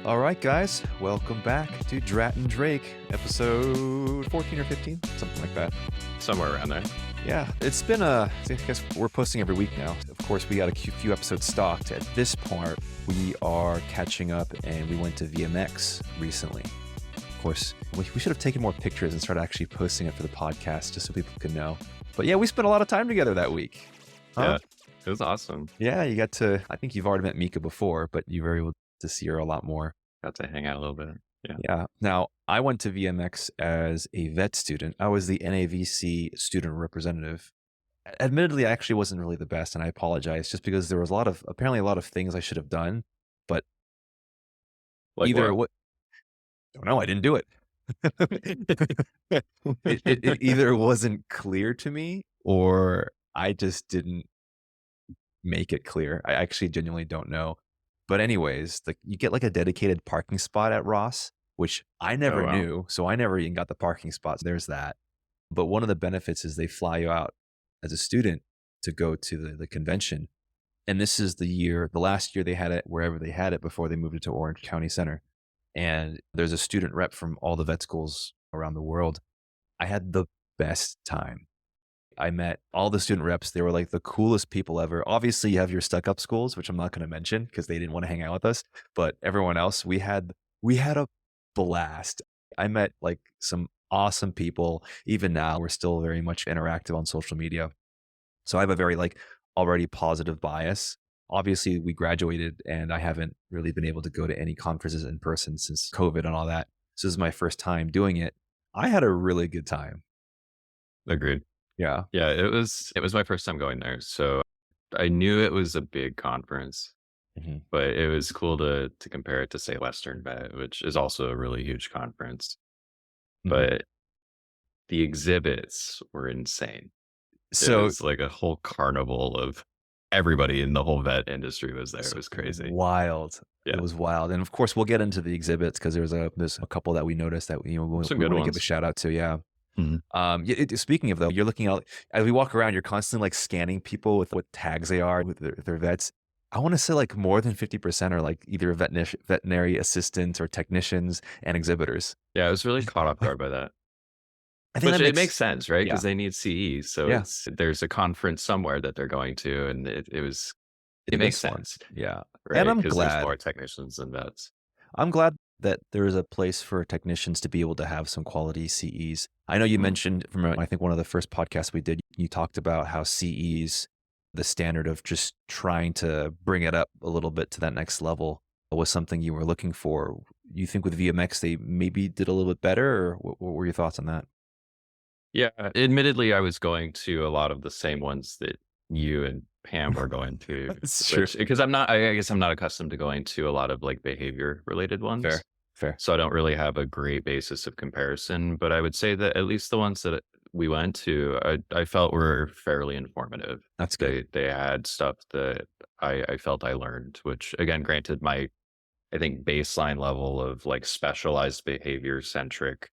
All right, guys, welcome back to Drat Drake, episode 14 or 15, something like that. Somewhere around there. Yeah, it's been I guess we're posting every week now. Of course, we got a few episodes stocked. At this point, we are catching up, and we went to VMX recently. Of course, we should have taken more pictures and started actually posting it for the podcast just so people could know. But yeah, we spent a lot of time together that week. Yeah, it was awesome. Yeah, you got to, I think you've already met Mika before, but you were able to see her a lot more. Got to hang out a little bit. Yeah. Now, I went to VMX as a vet student. I was the NAVC student representative. Admittedly, I actually wasn't really the best, and I apologize just because there was apparently a lot of things I should have done, but Like either what? don't know, I didn't do it. It either wasn't clear to me or I just didn't make it clear. I actually genuinely don't know. But anyways, you get like a dedicated parking spot at Ross, which I never Oh, wow. knew. So I never even got the parking spots. There's that. But one of the benefits is they fly you out as a student to go to the convention. And this is the last year they had it wherever they had it before they moved it to Orange County Center. And there's a student rep from all the vet schools around the world. I had the best time. I met all the student reps. They were like the coolest people ever. Obviously, you have your stuck up schools, which I'm not going to mention because they didn't want to hang out with us. But everyone else, we had a blast. I met like some awesome people. Even now, we're still very much interactive on social media. So I have a very already positive bias. Obviously, we graduated and I haven't really been able to go to any conferences in person since COVID and all that. So this is my first time doing it. I had a really good time. Agreed. Yeah. Yeah, it was my first time going there. So I knew it was a big conference, Mhm. but it was cool to compare it to, say, Western Vet, which is also a really huge conference. Mhm. But the exhibits were insane. It So was like a whole carnival of everybody in the whole vet industry was there. It was crazy. wild. Yeah. It was wild. And of course, we'll get into the exhibits because there's a couple that we noticed that we Some we good want to give a ones. shout out to. Yeah. Mhm. Speaking of though, you're looking out as we walk around. You're constantly like scanning people with what tags they are with their vets. I want to say like more than 50% are like either veterinary assistants or technicians and exhibitors. Yeah, I was really caught off guard by that. I think Which that it makes makes sense, right? yeah Because they need CE, so yeah there's a conference somewhere that they're going to, and it makes this one sense, yeah, and right? I'm Because there's glad. more technicians than vets. I'm glad that there is a place for technicians to be able to have some quality CEs. I know you Mhm. mentioned from I think one of the first podcasts we did, you talked about how CEs, the standard of just trying to bring it up a little bit to that next level was something you were looking for. You think with VMX they maybe did a little bit better, or what were your thoughts on that? Yeah, admittedly, I was going to a lot of the same ones that you and Pam were going to, That's true. which because I guess I'm not accustomed to going to a lot of, like, behavior-related Fair, ones, fair. so I don't really have a great basis of comparison, but I would say that at least the ones that we went to, I felt were fairly informative. That's good. They had stuff that I felt I learned, which again, granted my, I think, baseline level of, like, specialized behavior-centric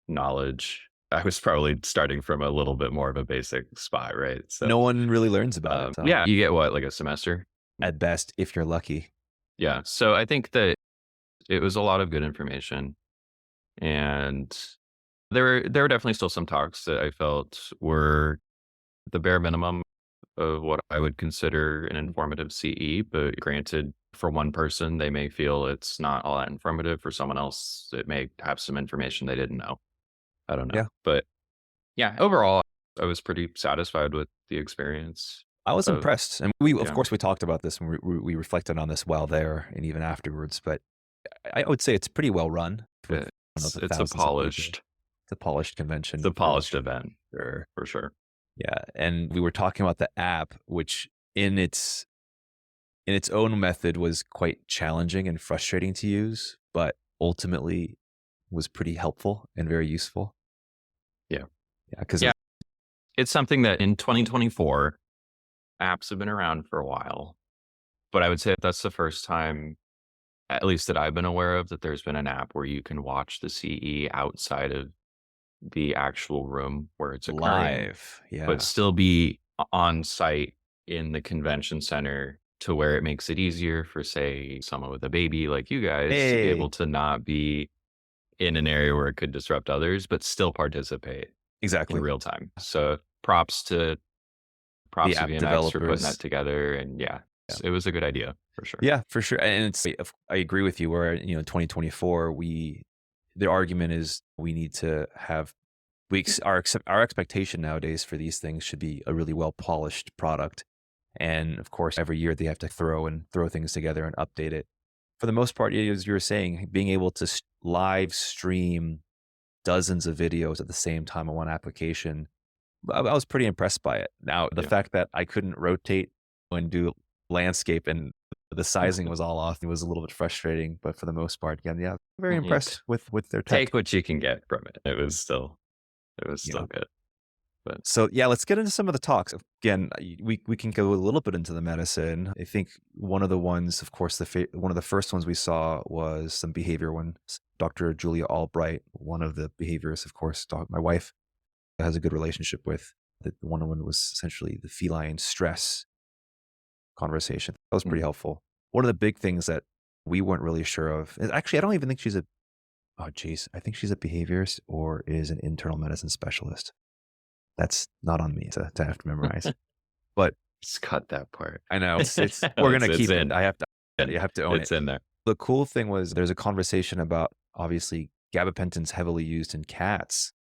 knowledge, I was probably starting from a little bit more of a basic spot, right? So, No one really learns about it, so yeah, you get what, like a semester? at best, if you're lucky. Yeah, so I think that it was a lot of good information, and there were definitely still some talks that I felt were the bare minimum of what I would consider an informative CE, but granted, for one person, they may feel it's not all that informative. For someone else, it may have some information they didn't know. I don't know. Yeah. But yeah, overall, I was pretty satisfied with the experience I was of, impressed, and of yeah, course, we talked about this and we reflected on this while there and even afterwards, but I would say it's pretty well run with one of the it's a thousands of people. polished, It's a polished it's convention a polished event sure. for sure. Yeah, and we were talking about the app, which in its own method was quite challenging and frustrating to use, but ultimately was pretty helpful and very useful. Yeah. Yeah, because Yeah. It's something that in 2024, apps have been around for a while, but I would say that's the first time, at least that I've been aware of, that there's been an app where you can watch the CE outside of the actual room where it's occurring, live, but yeah. still be on site in the convention center to where it makes it easier for, say, someone with a baby like you guys to be able Hey, to not be in an area where it could disrupt others, but still participate in exactly. real time. So The props to app VMX for putting that developers. together. And yeah, Yeah. it was a good idea for sure. Yeah, for sure. And I agree with you where, 2024, the argument is we need to have, our expectation nowadays for these things should be a really well polished product. And of course, every year they have to throw things together and update it. For the most part, as you were saying, being able to live stream dozens of videos at the same time on one application, I was pretty impressed by it. Now, the Yeah. fact that I couldn't rotate and do landscape and the sizing was all off, it was a little bit frustrating, but for the most part, again, yeah, very You impressed with their tech. take what you can get from it. It was Yeah. still good. But So yeah, let's get into some of the talks. Again, we can go a little bit into the medicine. I think one of the ones, of course, one of the first ones we saw was some behavior ones. Dr. Julia Albright, one of the behaviorists, of course, my wife has a good relationship with. The one of them was essentially the feline stress conversation. That was pretty mm, helpful. One of the big things that we weren't really sure of is actually, I don't even think she's a, oh, geez, I think she's a behaviorist or is an internal medicine specialist. That's not on me to have to memorize. But just cut that part. I know we're gonna It's keep it. in. I have to own it. It's in there. The cool thing was there's a conversation about obviously gabapentin's heavily used in cats.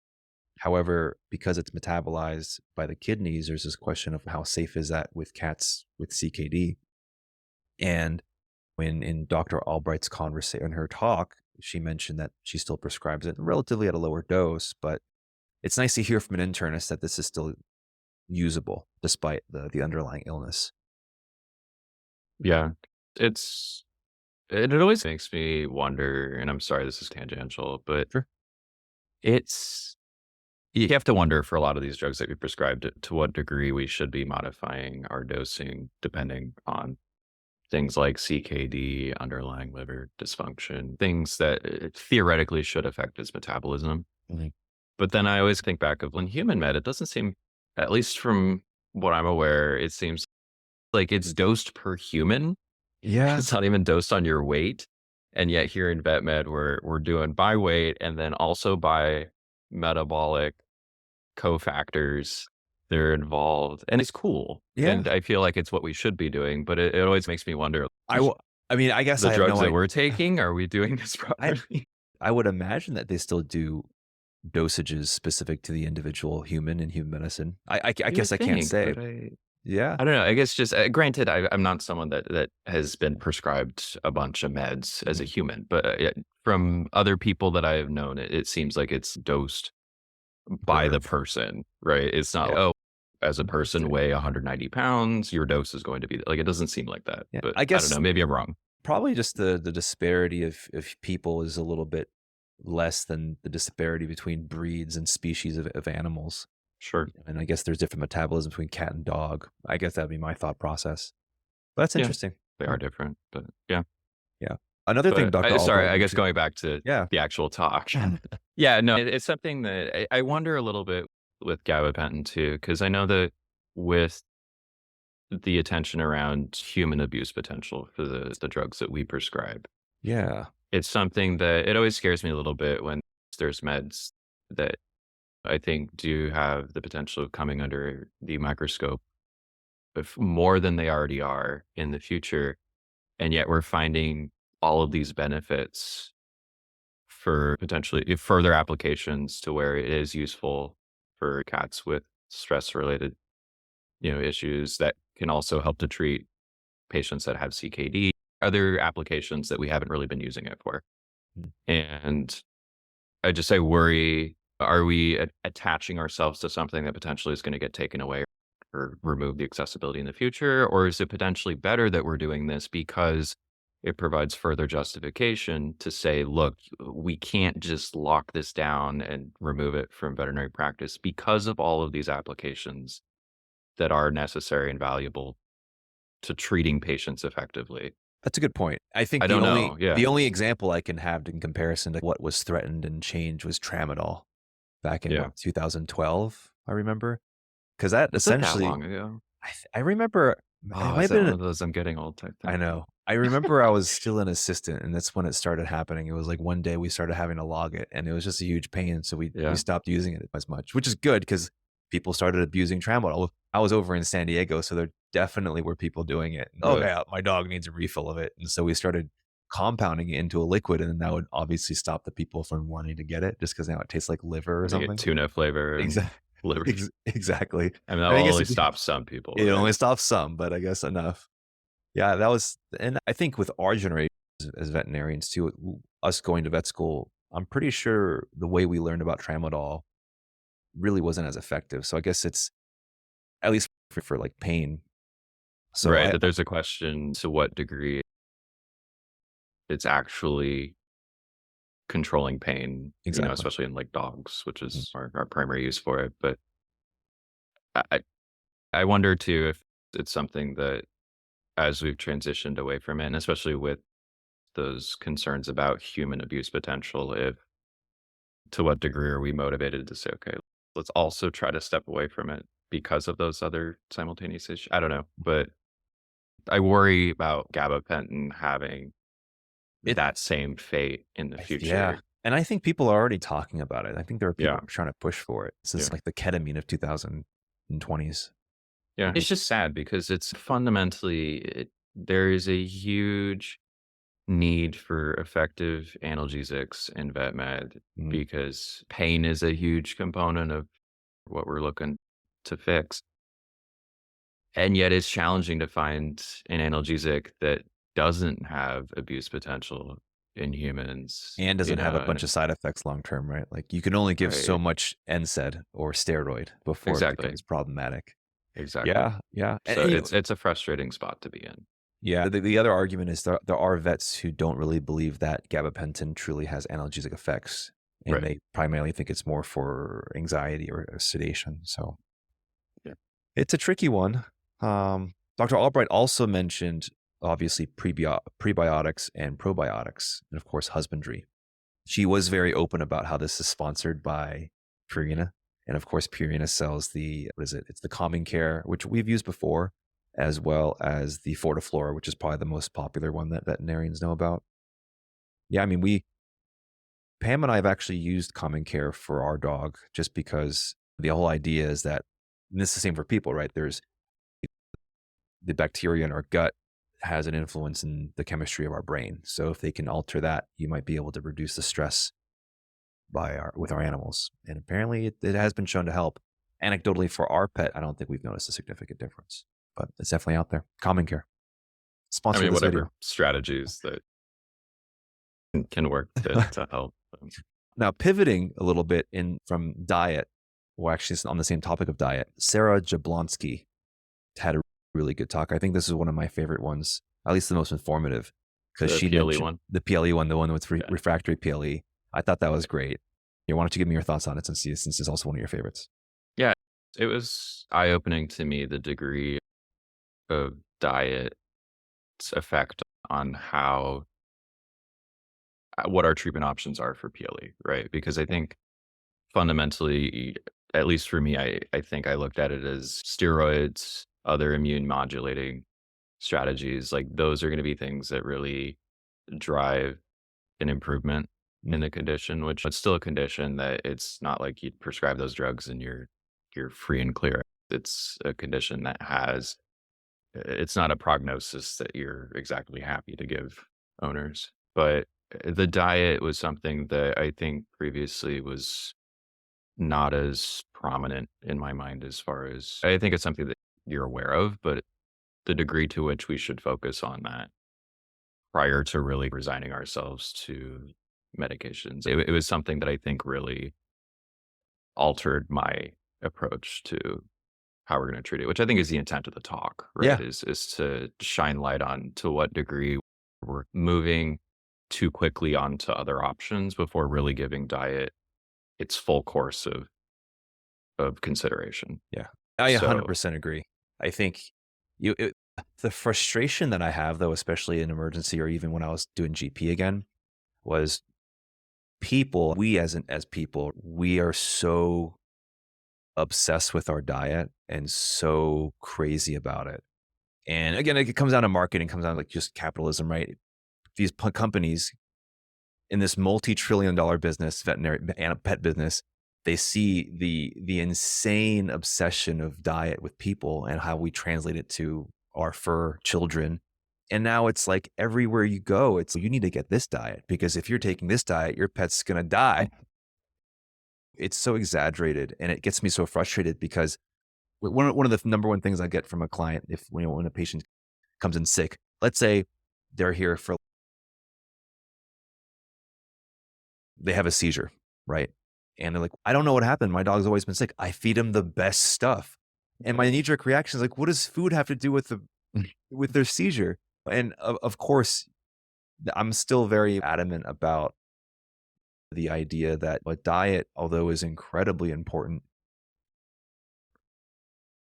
However, because it's metabolized by the kidneys, there's this question of how safe is that with cats with CKD. And when in Dr. Albright's conversation in her talk, she mentioned that she still prescribes it relatively at a lower dose, but it's nice to hear from an internist that this is still usable despite the underlying illness. Yeah. It's it always makes me wonder, and I'm sorry this is tangential, but Sure. it's you have to wonder for a lot of these drugs that we prescribe to what degree we should be modifying our dosing depending on things like CKD, underlying liver dysfunction, things that theoretically should affect its metabolism. Mhm. But then I always think back of when human med, it doesn't seem, at least from what I'm aware, it seems like it's dosed per human. Yeah. It's not even dosed on your weight. And yet here in vet med, we're doing by weight and then also by metabolic cofactors that are involved. And it's cool. Yeah. And I feel like it's what we should be doing, but it always makes me wonder I w I mean, I guess the I have drugs no that idea. we're taking, are we doing this I properly? I would imagine that they still do dosages specific to the individual human in human medicine. I You guess would I can't think, say. but Yeah. I don't know. I guess just granted, I'm not someone that has been prescribed a bunch of meds as a Mhm. human, but from other people that I have known, it seems like it's dosed by Per the person, right? It's not yeah, like, oh, as a per person weigh 190 pounds, your dose is going to be like it doesn't seem like that. yeah. But I I don't guess know. Maybe I'm wrong. probably just the disparity of people is a little bit less than the disparity between breeds and species of animals. Sure. And I guess there's different metabolism between cat and dog. I guess that'd be my thought process. But that's Yeah, interesting. they Yeah. are different, but yeah. Yeah. Another thing But Dr. sorry, Albright I guess mentioned. going back to Yeah. the actual talk. Yeah, no, it's something that I wonder a little bit with gabapentin too, because I know that with the attention around human abuse potential for the drugs that we prescribe, Yeah. it's something that it always scares me a little bit when there's meds that I think do have the potential of coming under the microscope of more than they already are in the future, and yet we're finding all of these benefits for potentially further applications to where it is useful for cats with stress related, issues that can also help to treat patients that have CKD, other applications that we haven't really been using it for. Mm. And I worry, are we attaching ourselves to something that potentially is going to get taken away or remove the accessibility in the future? Or is it potentially better that we're doing this because it provides further justification to say, look, we can't just lock this down and remove it from veterinary practice because of all of these applications that are necessary and valuable to treating patients effectively. That's a good point. I think I don't know. Yeah. the only example I can have in comparison to what was threatened and changed was tramadol back in Yeah. 2012, I remember. Because that Was it that essentially long ago? I remember It Oh, might is have that one been of those I'm getting old type I thing? know. I remember I was still an assistant, and that's when it started happening. It was like one day we started having to log it, and it was just a huge pain. So we Yeah. stopped using it as much, which is good because people started abusing tramadol. I was over in San Diego, so there definitely were people doing it. Oh Really? yeah, my dog needs a refill of it, and so we started compounding it into a liquid, and then that would obviously stop the people from wanting to get it, just because now it tastes like liver or Make it something. tuna flavor and Exactly. liver. Exactly. I mean, that And will I guess only stop some people, it right? only stops some, but I guess enough. Yeah, that was and I think with our generation as veterinarians too, us going to vet school, I'm pretty sure the way we learned about tramadol really wasn't as effective. So I guess it's at least for like pain. So Right. I That there's a question to what degree it's actually controlling pain, exactly. especially in like dogs, which Mhm. is our primary use for it. But I, I I wonder too if it's something that as we've transitioned away from it, and especially with those concerns about human abuse potential, if to what degree are we motivated to say, okay, let's also try to step away from it because of those other simultaneous issues? I don't know, but I worry about gabapentin having It that same fate in the yeah. future. And I think people are already talking about it. I think there are people Yeah, who are trying to push for it. This is yeah, like the ketamine of 2020s. yeah. It's just sad because it's fundamentally there is a huge need for effective analgesics in vet med Mhm. because pain is a huge component of what we're looking to fix. And yet it's challenging to find an analgesic that doesn't have abuse potential in humans, And doesn't have a and bunch of side effects long term, right? Like you can only give so right. much NSAID or steroid before it Exactly. becomes problematic. Exactly. Yeah, yeah, So and it's a frustrating spot to be in. yeah, the other argument is there are vets who don't really believe that gabapentin truly has analgesic effects, and Right. they primarily think it's more for anxiety or sedation. So Yeah. it's a tricky one. Dr. Albright also mentioned obviously prebiotics and probiotics, and of course husbandry. She was very open about how this is sponsored by Purina. And of course, Purina sells what is it? It's the Calming Care, which we've used before, as well as the Fortiflora, which is probably the most popular one that veterinarians know about. Yeah, I mean, Pam and I have actually used Calming Care for our dog just because the whole idea is that, and this is the same for people, right? There's the bacteria in our gut has an influence in the chemistry of our brain. So if they can alter that, you might be able to reduce the stress with our animals, and apparently it has been shown to help. Anecdotally, for our pet, I don't think we've noticed a significant difference, but it's definitely out there. Common Care, I sponsor of mean, this whatever video. strategies that can work to help. Now, pivoting a little bit in from diet, well, actually, it's on the same topic of diet. Sarah Jablonski had a really good talk. I think this is one of my favorite ones, at least the most informative, because The she PLE mentioned one. the PLE one, the one with Yeah. refractory PLE. I thought that was great. Yeah, why don't you give me your thoughts on it since it's also one of your favorites? Yeah. It was eye opening to me the degree of diet's effect on how what our treatment options are for PLE, right? Because I think fundamentally, at least for me, I think I looked at it as steroids, other immune modulating strategies. Like those are going to be things that really drive an improvement in Mm, the condition, which it's still a condition that it's not like you prescribe those drugs and you're free and clear. It's a condition that has it's not a prognosis that you're exactly happy to give owners. But the diet was something that I think previously was not as prominent in my mind as far as I think it's something that you're aware of, but the degree to which we should focus on that prior to really resigning ourselves to medications. It was something that I think really altered my approach to how we're going to treat it, which I think is the intent of the talk, right? yeah. Is to shine light on to what degree we're moving too quickly onto other options before really giving diet its full course of consideration. Yeah. I So 100% agree. I think you it, the frustration that I have though, especially in emergency or even when I was doing GP again, was we as people, we are so obsessed with our diet and so crazy about it. And again, it comes down to marketing, comes down to like just capitalism, right? These companies in this multi-trillion-dollar business, veterinary and pet business, they see the insane obsession of diet with people and how we translate it to our fur children. And now it's like everywhere you go, it's you need to get this diet because if you're taking this diet, your pet's gonna die. It's so exaggerated, and it gets me so frustrated because one of the number one things I get from a client if when a patient comes in sick, let's say they're here for they have a seizure, right? And they're like, I don't know what happened. My dog's always been sick. I feed him the best stuff. And my knee jerk reaction is like, what does food have to do with with their seizure? And of course, I'm still very adamant about the idea that a diet, although is incredibly important,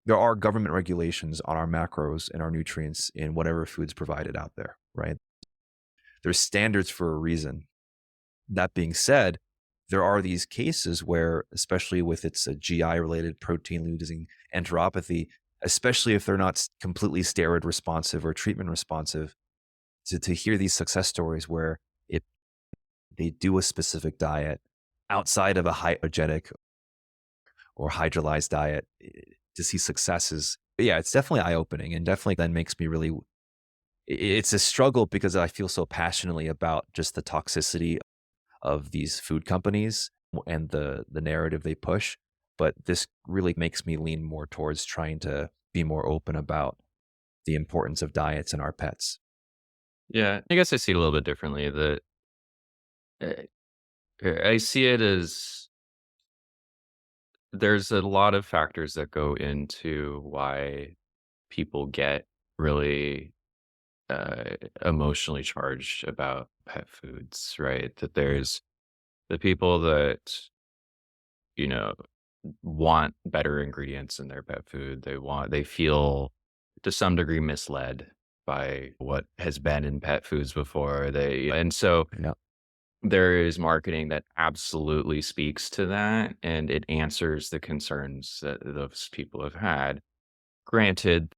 there are government regulations on our macros and our nutrients in whatever food's provided out there, right? There's standards for a reason. That being said, there are these cases where, especially with its GI related protein losing enteropathy, especially if they're not completely steroid responsive or treatment responsive, to hear these success stories where it they do a specific diet outside of a hypogenic or hydrolyzed diet to see successes. Yeah, it's definitely eye opening and definitely then makes me really. It's a struggle because I feel so passionately about just the toxicity of these food companies and the narrative they push. But this really makes me lean more towards trying to be more open about the importance of diets in our pets. Yeah, I guess I see it a little bit differently. That I see it as there's a lot of factors that go into why people get really uh, emotionally charged about pet foods, right? That there's the people that, you know, want better ingredients in their pet food. They feel to some degree misled by what has been in pet foods before. And so Yeah. there is marketing that absolutely speaks to that and it answers the concerns that those people have had. Granted,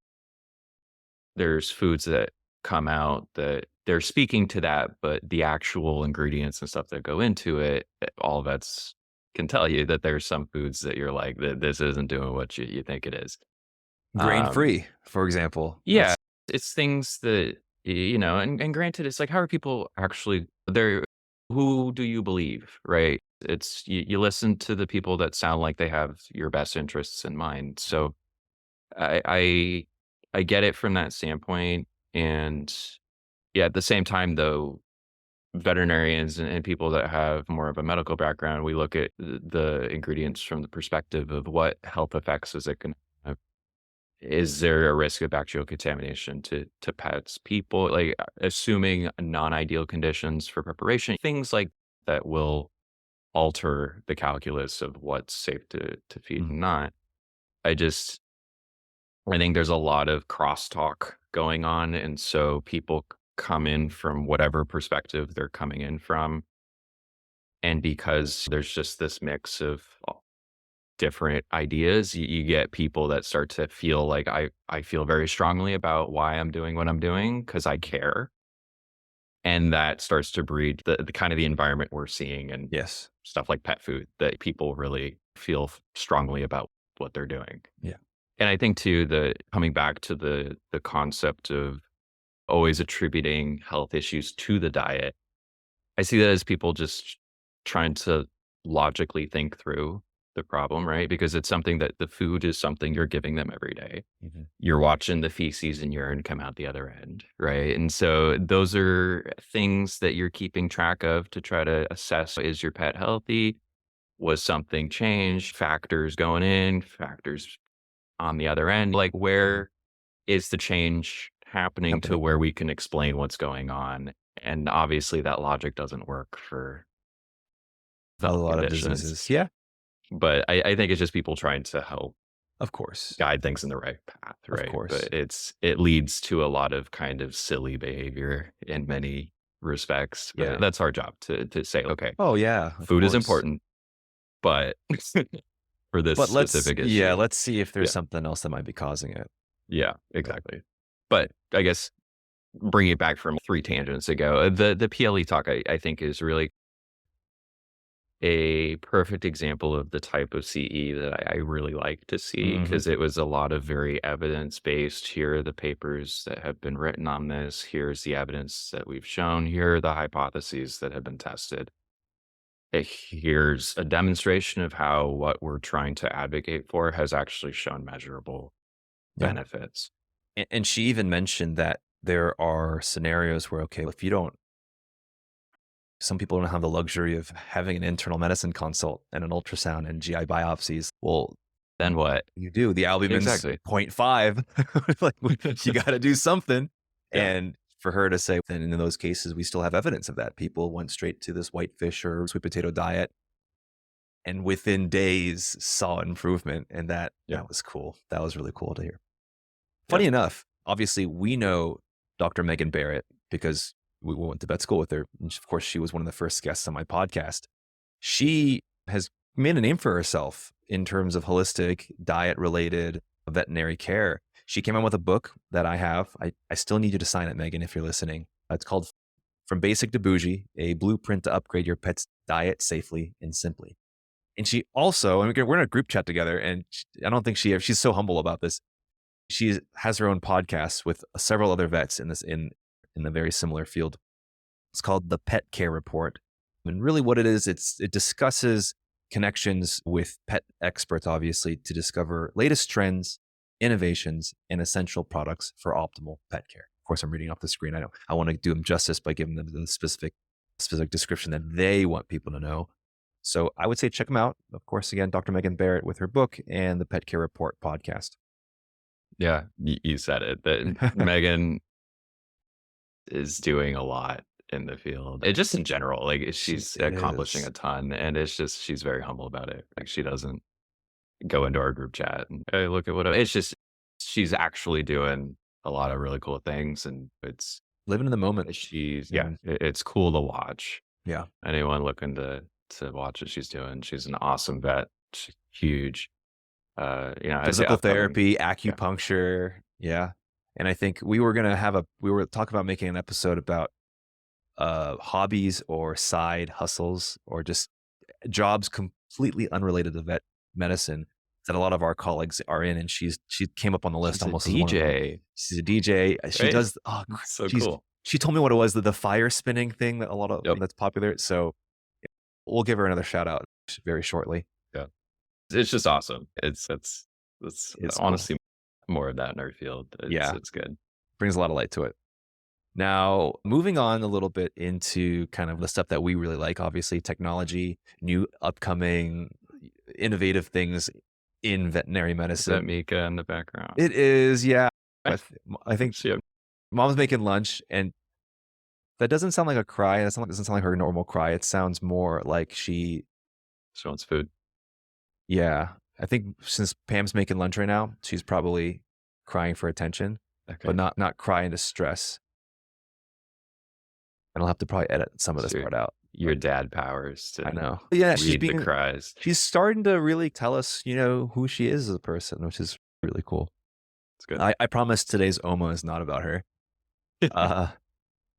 there's foods that come out that they're speaking to that, but the actual ingredients and stuff that go into it, all vets can tell you that there's some foods that you're like, this isn't doing what you think it is. Grain Um, free, for example. yeah, That's it's things that, and granted, it's like, how are people actually there? Who do you believe, right? You listen to the people that sound like they have your best interests in mind. So I, I, I get it from that standpoint. And yeah, at the same time, though, veterinarians and people that have more of a medical background, we look at the ingredients from the perspective of what health effects is it going to have. Is there a risk of bacterial contamination to pets, people, like assuming non-ideal conditions for preparation, things like that will alter the calculus of what's safe to feed mm, and not. I just I think there's a lot of crosstalk going on, and so people come in from whatever perspective they're coming in from, and because there's just this mix of different ideas, you get people that start to feel like I feel very strongly about why I'm doing what I'm doing because I care, and that starts to breed the kind of the environment we're seeing and yes. stuff like pet food that people really feel strongly about what they're doing. Yeah. And I think too, the coming back to the concept of always attributing health issues to the diet, I see that as people just trying to logically think through the problem, right? Because it's something that the food is something you're giving them every day. Mhm. You're watching the feces and urine come out the other end, right? And so those are things that you're keeping track of to try to assess, is your pet healthy? Was something changed? Factors going in, factors on the other end. Like, Mhm. where is the change happening to Happening. where we can explain what's going on? And obviously that logic doesn't work for A health lot of conditions. diseases. Yeah, But I think it's just people trying to help of course. guide things in the right path, Of right? course. But it leads to a lot of kind of silly behavior in many respects. Yeah. But that's our job to say, okay, Oh, yeah, of food is course. important, but for this But specific issue. let's see if there's Yeah. something else that might be causing it. Yeah, But exactly. But I guess bringing it back from 3 tangents ago, the PLE talk I think is really a perfect example of the type of CE that I really like to see Mhm. because it was a lot of very evidence-based, "Here are the papers that have been written on this. Here's the evidence that we've shown. Here are the hypotheses that have been tested. Here's a demonstration of how what we're trying to advocate for has actually shown measurable Yeah. benefits." And she even mentioned that there are scenarios where, okay, if you don't some people don't have the luxury of having an internal medicine consult and an ultrasound and GI biopsies. Well, Then what? you do. The albumin's Exactly. point 0.5. Like, you gotta do something. Yeah. And for her to say, and in those cases, we still have evidence of that. People went straight to this white fish or sweet potato diet and within days saw improvement, and Yeah. that was cool. That was really cool to hear. Yeah. Funny enough, obviously, we know Dr. Megan Barrett because we went to vet school with her. And of course, she was one of the first guests on my podcast. She has made a name for herself in terms of holistic, diet related veterinary care. She came out with a book that I have. I still need you to sign it, Megan, if you're listening. It's called From Basic to Bougie, a blueprint to upgrade your pet's diet safely and simply. And she also, and we're in a group chat together, and I don't think she's so humble about this. She has her own podcast with several other vets in a very similar field. It's called the Pet Care Report. And really what it is, it discusses connections with pet experts, obviously, to discover latest trends, innovations, and essential products for optimal pet care. Of course, I'm reading off the screen. I want to do them justice by giving them the specific description that they want people to know. So I would say check them out. Of course, again, Dr. Megan Barrett with her book and the Pet Care Report podcast. Yeah. You said it. That Megan is doing a lot in the field. And just in general, like She she's accomplishing is. a ton and it's just she's very humble about it. Like she doesn't go into our group chat and hey, look at what it's just she's actually doing a lot of really cool things and it's Living in the moment. she's yeah, And it's cool to watch. yeah. Anyone looking to watch what she's doing. She's an awesome vet. She's huge. I'd say Physical upcoming. therapy, Yeah. acupuncture. Yeah. And I think we were talking about making an episode about hobbies or side hustles or just jobs completely unrelated to vet medicine that a lot of our colleagues are in. And she came up on the list She's a almost as one of them. DJ, She's a DJ. She right? does, oh, So she's, cool. she told me what it was, the fire spinning thing that a lot of Yep. that's popular. So we'll give her another shout out very shortly. Yeah. It's just awesome. It's It's cool. honestly more of that in our field. Yeah. It's good. Brings a lot of light to it. Now, moving on a little bit into kind of the stuff that we really like, obviously, technology, new upcoming innovative things in veterinary Is that medicine. Mika in the background? It is, yeah. Right. I think She mom's making lunch, and that doesn't sound like a cry. That doesn't sound like her normal cry. It sounds more like she wants food. yeah. I think since Pam's making lunch right now, she's probably crying for attention, Okay. but not crying to stress. And I'll have to probably edit some of this Sure. part out. Your dad powers I to know. Yeah, read the cries. she's starting to really tell us, who she is as a person, which is really cool. It's good. I promise today's Oma is not about her. Uh,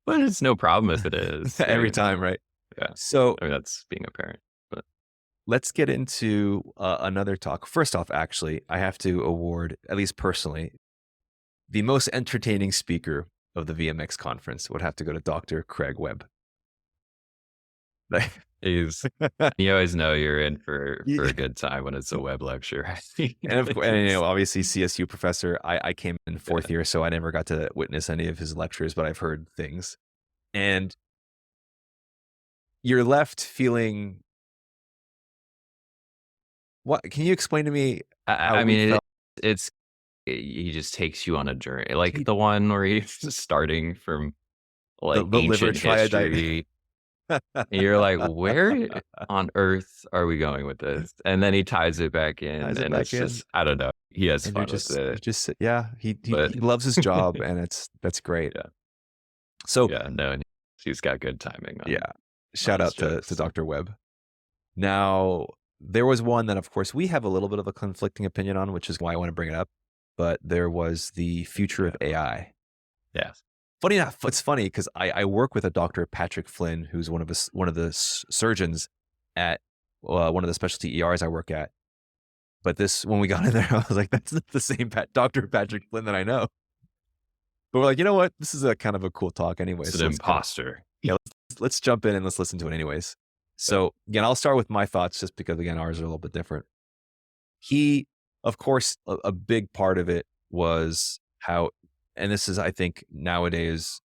But it's no problem if it is. every Right? time, right? Yeah. So I mean, that's being a parent. But let's get into another talk. First off, actually, I have to award, at least personally, the most entertaining speaker of the VMX conference would have to go to Dr. Craig Webb. Like, you always know you're in for Yeah. a good time when it's a web lecture. and obviously CSU professor. I came in fourth year, so I never got to witness any of his lectures, but I've heard things. And you're left feeling what? Can you explain to me how I we mean, felt? he just takes you on a journey, like He- the one where he's starting from like the liver ancient triad history. And you're like, where on earth are we going with this? And then he ties it back in, Ties it and back it's in. just I don't know. He has And fun you're just, with it. yeah, he But loves his job, and that's great. Yeah. So yeah, no, and he's got good timing. yeah, shout his out to jokes. Dr. Webb. Now, there was one that, of course, we have a little bit of a conflicting opinion on, which is why I want to bring it up. But there was the future of AI. Yeah. Funny enough, it's funny because I work with a Dr. Patrick Flynn, who's one of the surgeons at one of the specialty ERs I work at. But this, when we got in there, I was like, that's not the same Dr. Patrick Flynn that I know. But we're like, you know what? This is a kind of a cool talk anyway. It's an So let's kind of, imposter. yeah, let's jump in and let's listen to it anyways. So again, I'll start with my thoughts just because again, ours are a little bit different. He, of course, a big part of it was how, and this is, I think nowadays,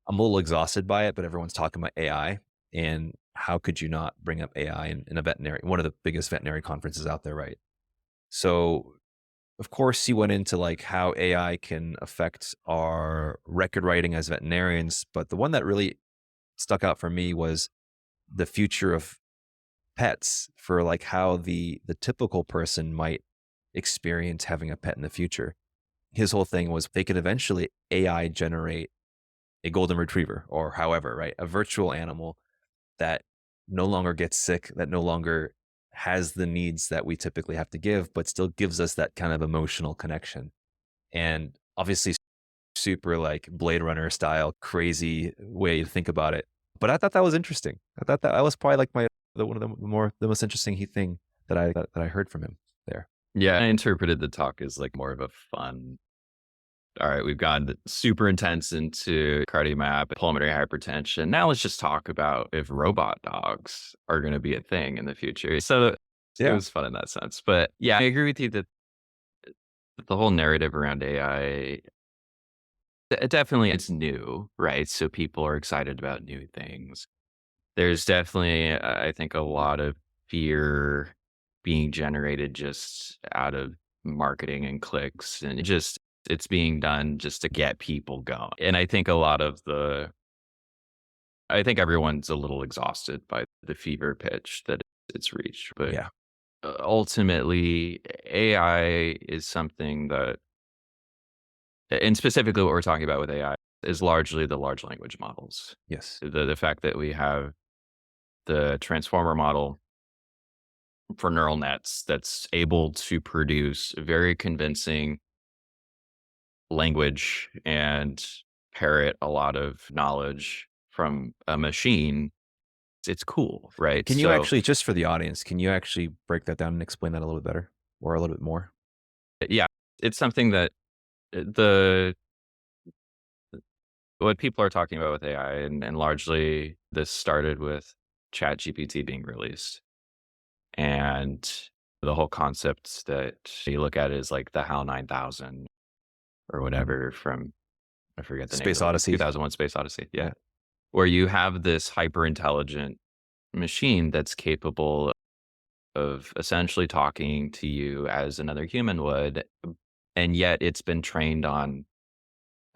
I'm a little exhausted by it, but everyone's talking about AI and how could you not bring up AI in a veterinary, one of the biggest veterinary conferences out there, right? So of course, he went into like how AI can affect our record writing as veterinarians, but the one that really stuck out for me was the future of pets for like how the typical person might experience having a pet in the future. His whole thing was they could eventually AI generate a golden retriever or however, right? A virtual animal that no longer gets sick, that no longer has the needs that we typically have to give, but still gives us that kind of emotional connection. And obviously, super like Blade Runner style, crazy way to think about it. But I thought that was interesting. I thought that was probably like one of the most interesting thing that I heard from him there. Yeah, I interpreted the talk as like more of a fun. All right, we've gone super intense into cardiomap, pulmonary hypertension. Now let's just talk about if robot dogs are going to be a thing in the future. So it Yeah. was fun in that sense. But yeah, I agree with you that the whole narrative around AI, definitely it's new, right? So people are excited about new things. There's definitely, I think, a lot of fear being generated just out of marketing and clicks, and it's being done just to get people going. And I think I think everyone's a little exhausted by the fever pitch that it's reached. But Yeah. ultimately, AI is something that, and specifically what we're talking about with AI, is largely the large language models. Yes. The fact that we have the transformer model for neural nets that's able to produce very convincing language and parrot a lot of knowledge from a machine. It's cool, right? Can you So, actually, just for the audience, can you actually break that down and explain that a little bit better or a little bit more? yeah, it's something that the what people are talking about with AI, and largely this started with ChatGPT being released. And the whole concept that you look at is like the HAL 9000 or Mhm. whatever from, I forget the name of Space the movie, Odyssey. 2001: Space Odyssey, yeah. Yeah. Where you have this hyper intelligent machine that's capable of essentially talking to you as another human would, and yet it's been trained on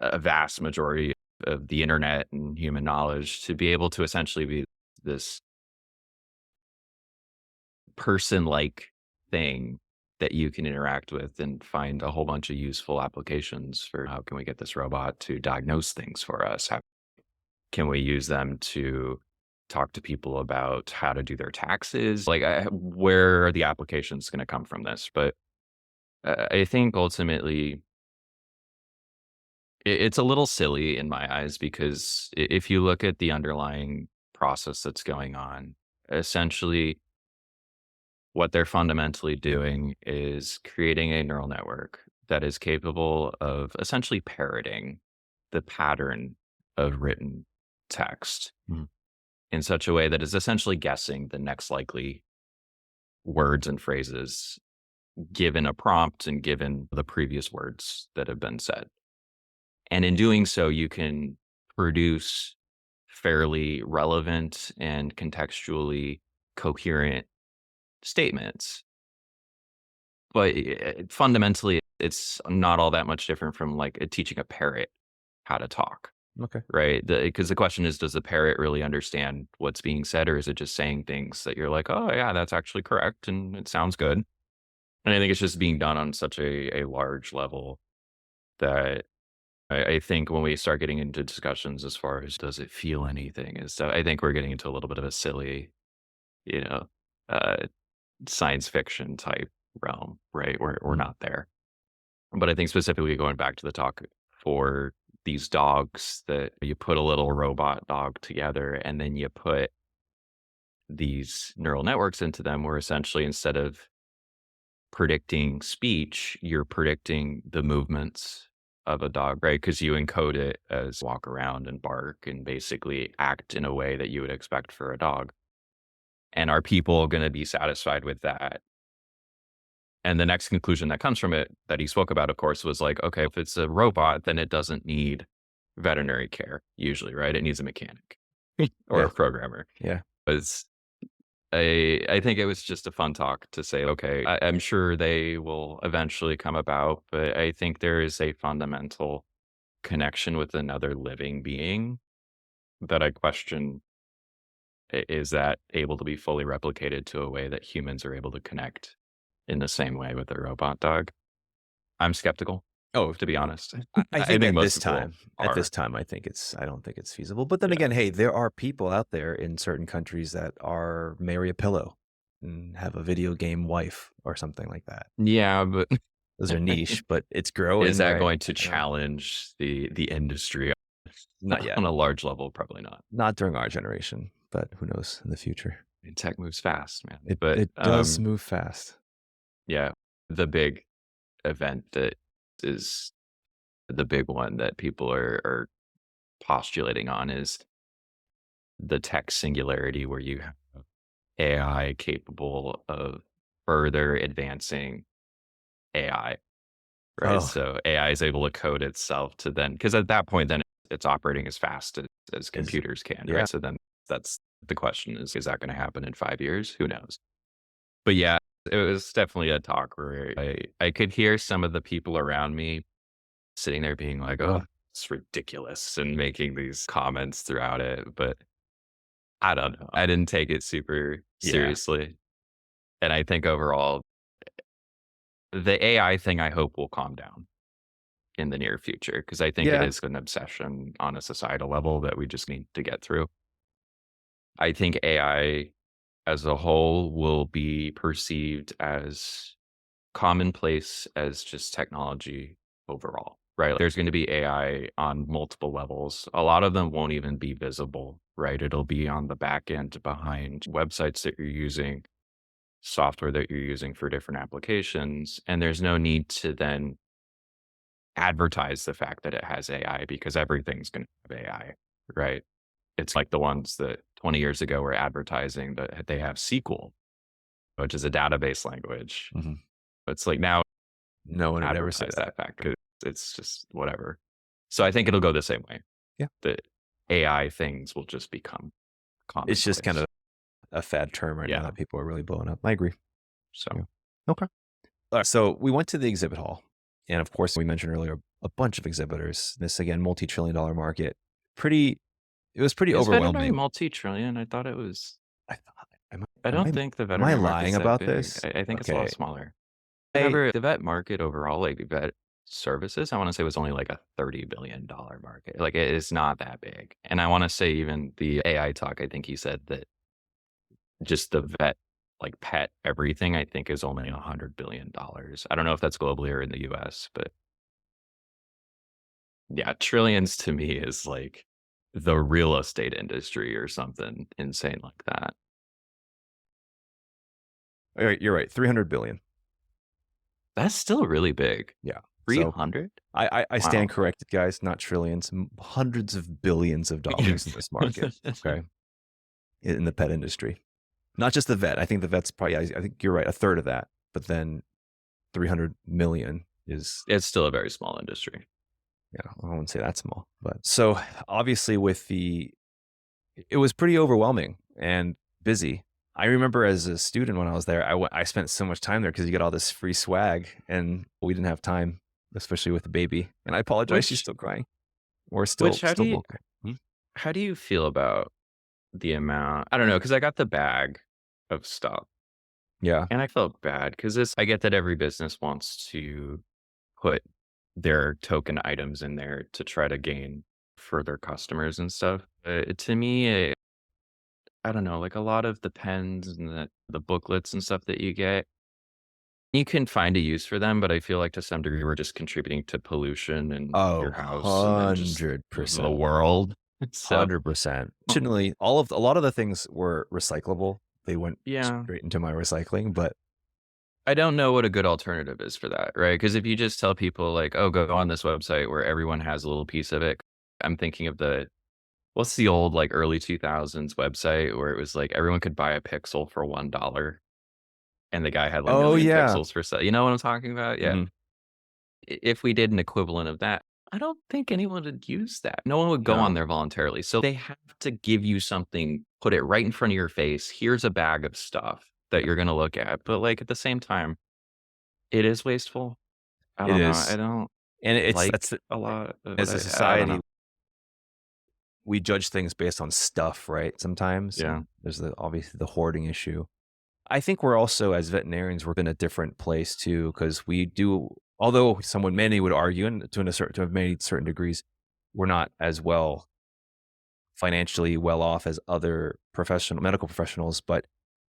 a vast majority of the internet and human knowledge to be able to essentially be this person-like thing that you can interact with and find a whole bunch of useful applications for how can we get this robot to diagnose things for us? How can we use them to talk to people about how to do their taxes? Like, where are the applications going to come from this? But I think ultimately it's a little silly in my eyes because if you look at the underlying process that's going on, essentially what they're fundamentally doing is creating a neural network that is capable of essentially parroting the pattern of written text Mhm. in such a way that is essentially guessing the next likely words and phrases given a prompt and given the previous words that have been said. And in doing so, you can produce fairly relevant and contextually coherent statements. But fundamentally, it's not all that much different from like teaching a parrot how to talk, Okay. right? Because the question is, does the parrot really understand what's being said, or is it just saying things that you're like, oh yeah, that's actually correct and it sounds good? And I think it's just being done on such a large level that I think when we start getting into discussions as far as does it feel anything, is I think we're getting into a little bit of a silly, you know, uh, science fiction type realm, right? We're Mhm. not there. But I think specifically going back to the talk for these dogs that you put a little robot dog together and then you put these neural networks into them where essentially instead of predicting speech, you're predicting the movements of a dog, right? Because you encode it as walk around and bark and basically act in a way that you would expect for a dog. And are people going to be satisfied with that? And the next conclusion that comes from it that he spoke about, of course, was like, okay, if it's a robot, then it doesn't need veterinary care, usually, right? It needs a mechanic or Yeah. a programmer. Yeah. But I think it was just a fun talk to say, okay, I'm sure they will eventually come about, but I think there is a fundamental connection with another living being that I question, is that able to be fully replicated to a way that humans are able to connect in the same way with a robot dog? I'm skeptical, Oh, to be honest. I I think think most people at this are. time, I don't think it's feasible. But then Yeah. again, hey, there are people out there in certain countries that are marry a pillow and have a video game wife or something like that. Yeah, but Those are niche, but it's is growing, that right? going to I don't know. challenge the industry Not yet. on a large level? Probably not. Not during our generation, but who knows in the future. I mean, tech moves fast, man. It But it does move fast. yeah, the big event that is the big one that people are postulating on is the tech singularity, where you have AI capable of further advancing AI, right? Oh, So AI is able to code itself to then, because at that point, then it's operating as fast as is computers can, yeah. right? So then that's the question: is that going to happen in 5 years? Who knows? But yeah, it was definitely a talk where I could hear some of the people around me sitting there being like, "Oh, it's ridiculous," and making these comments throughout it. But I don't know. I didn't take it super Yeah. seriously. And I think overall, the AI thing, I hope will calm down in the near future, because I think it Yeah. is an obsession on a societal level that we just need to get through. I think AI as a whole will be perceived as commonplace as just technology overall, right? There's going to be AI on multiple levels. A lot of them won't even be visible, right? It'll be on the back end behind websites that you're using, software that you're using for different applications. And there's no need to then advertise the fact that it has AI, because everything's going to have AI, right? It's like the ones that 20 years ago were advertising that they have SQL, which is a database language. Mhm. It's like now No one would ever say advertise that. that fact, 'cause it's just whatever. So I think it'll go the same way. Yeah. The AI things will just become It's just kind commonplace. of a fad term right now Yeah. that people are really blowing up. I agree. So Yeah. Okay. Alright, so we went to the exhibit hall, and of course, we mentioned earlier a bunch of exhibitors. This again, multi-trillion-dollar market. Pretty it was pretty is veterinary overwhelming. multi-trillion? I thought it was. I thought I don't think the am I veterinary lying market's that about big. this? I think it's a Okay. lot smaller. I Remember the vet market overall, like vet services, I want to say was only like a $30 billion market. Like it is not that big. And I want to say even the AI talk, I think he said that just the vet, like pet everything, I think is only $100 billion. I don't know if that's globally or in the US, but yeah, trillions to me is like the real estate industry or something insane like that. Alright, you're right, 300 billion. That's still really big. Yeah. So 300? I stand Wow. corrected, guys, not trillions, hundreds of billions of dollars in this market, okay, in the pet industry. Not just the vet. I think the vet's probably, I think you're right, a third of that, but then 300 million is, It's still a very small industry. yeah, I wouldn't say that small. But so obviously it was pretty overwhelming and busy. I remember as a student when I was there, I spent so much time there because you get all this free swag and we didn't have time, especially with the baby. And I apologize, she's Which still crying. We're which still vocal. how do you feel about the amount? I don't know, because I got the bag of stuff Yeah. and I felt bad because I get that every business wants to put their token items in there to try to gain further customers and stuff. To me, I don't know, like a lot of the pens and the booklets and stuff that you get, You can find a use for them, but I feel like to some degree we're just contributing to pollution in Oh, your house and then just the 100%. world. So, 100%. well, Fortunately, a lot of the things were recyclable. They went yeah, straight into my recycling, but I don't know what a good alternative is for that, right? Because if you just tell people like, "Oh, go on this website where everyone has a little piece of it," I'm thinking of the what's the old like early 2000s website where it was like everyone could buy a pixel for $1 and the guy had like a oh, million yeah. pixels for sale. You know what I'm talking about? Yeah. Mhm. If we did an equivalent of that, I don't think anyone would use that. No one would go on No, there voluntarily. So they have to give you something, put it right in front of your face. Here's a bag of stuff that you're going to look at. But like at the same time, it is wasteful. I it don't know. I is. don't And it's like that's the a lot of what as a I don't society, know. we judge things based on stuff, right, sometimes, Yeah, and there's obviously the hoarding issue. I think we're also, as veterinarians, we're in a different place too, because we do although many would argue, and to many certain degrees, we're not as financially well off as other medical professionals, but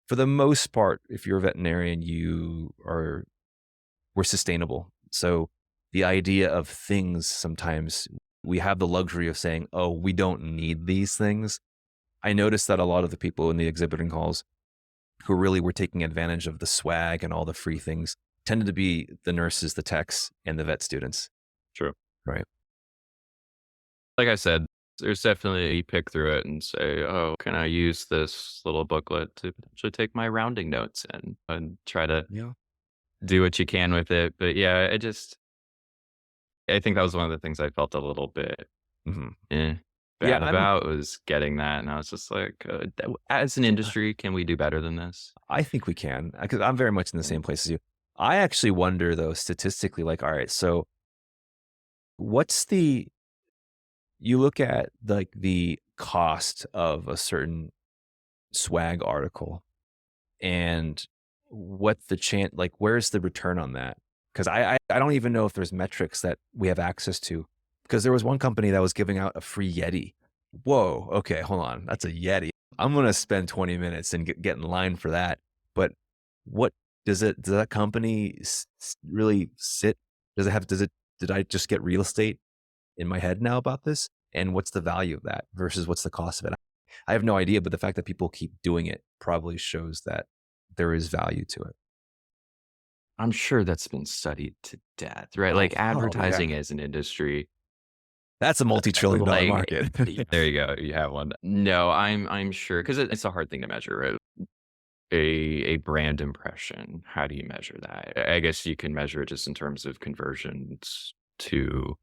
for the most part, if you're a veterinarian, we're sustainable. So the idea of things sometimes we have the luxury of saying, "Oh, we don't need these things." I noticed that a lot of the people in the exhibiting halls who really were taking advantage of the swag and all the free things tended to be the nurses, the techs, and the vet students, true. right? Like I said, there's definitely you pick through it and say, "Oh, can I use this little booklet to potentially take my rounding notes in and try to Yeah. do what you can with it?" But yeah, I think that was one of the things I felt a little bit Mhm. eh, Yeah, bad about was getting that, and I was just like, as an industry, can we do better than this?" I think we can because I'm very much in the Mm, same place as you. I actually wonder though, statistically, like, all right, so what's the you look at like the cost of a certain swag article and what the chance like where's the return on that? Because I don't even know if there's metrics that we have access to. Because there was one company that was giving out a free Yeti. Whoa, okay, hold on. That's a Yeti. I'm gonna spend 20 minutes and get in line for that. But what does that company really sit? Did I just get real estate in my head now about this? And what's the value of that versus what's the cost of it? I have no idea, but the fact that people keep doing it probably shows that there is value to it. I'm sure that's been studied to death, right? Oh, Like oh yeah. advertising as an industry, That's a multi-trillion-dollar like market. there you go, you have one. No, I'm sure because it's a hard thing to measure, right? A brand impression, how do you measure that? I guess you can measure it just in terms of conversions to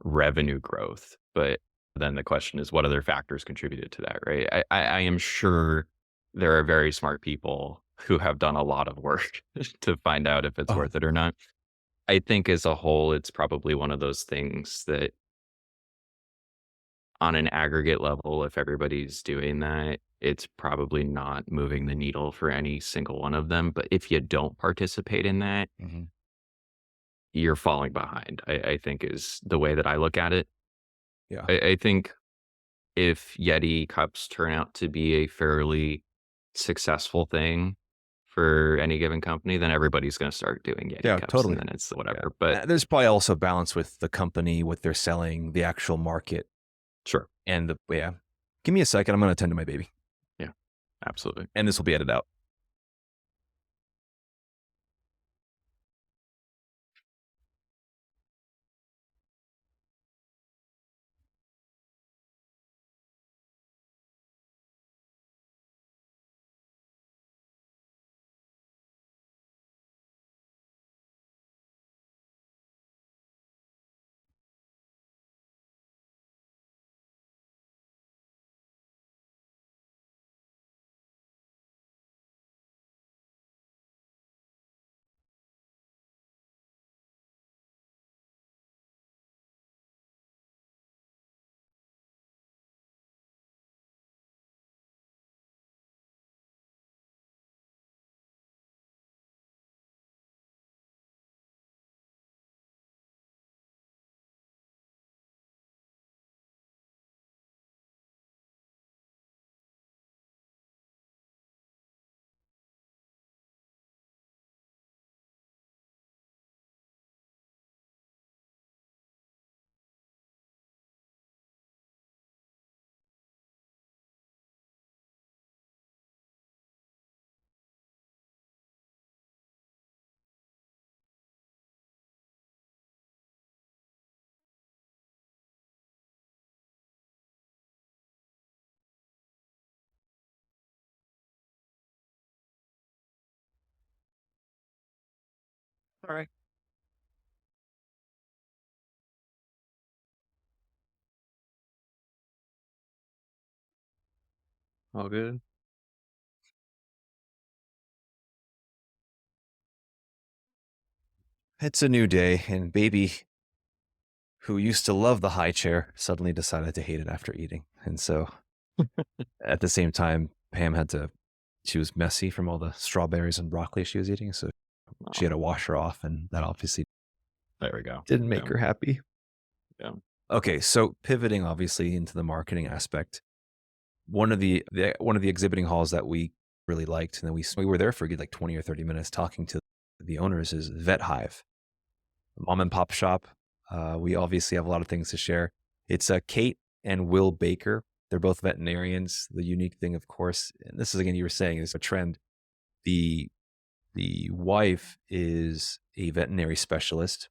revenue growth, but then the question is what other factors contributed to that, right? I am sure there are very smart people who have done a lot of work to find out if it's Oh, worth it or not. I think as a whole, it's probably one of those things that on an aggregate level, if everybody's doing that, it's probably not moving the needle for any single one of them. But if you don't participate in that, mhm. you're falling behind, I think is the way that I look at it. Yeah. I think if Yeti cups turn out to be a fairly successful thing for any given company, then everybody's going to start doing Yeti Yeah, cups and totally. then it's Yeah. whatever. But There's probably also balance with the company, what they're selling, the actual market, sure. and the yeah. Give me a second. I'm gonna attend to my baby, Yeah, absolutely. and this will be edited out. All right. All good. It's a new day, and baby, who used to love the high chair, suddenly decided to hate it after eating. And so at the same time, Pam had to, she was messy from all the strawberries and broccoli she was eating. So she had Oh, to wash her off, and that obviously there we go. didn't Yeah. make her happy. Yeah. Okay, so pivoting obviously into the marketing aspect, one of the exhibiting halls that we really liked, and then we were there for a good like 20 or 30 minutes talking to the owners is Vet Hive, mom and pop shop. We obviously have a lot of things to share. It's Kate and Will Baker. They're both veterinarians. The unique thing, of course, and this is again you were saying is a trend. The the wife is a veterinary specialist.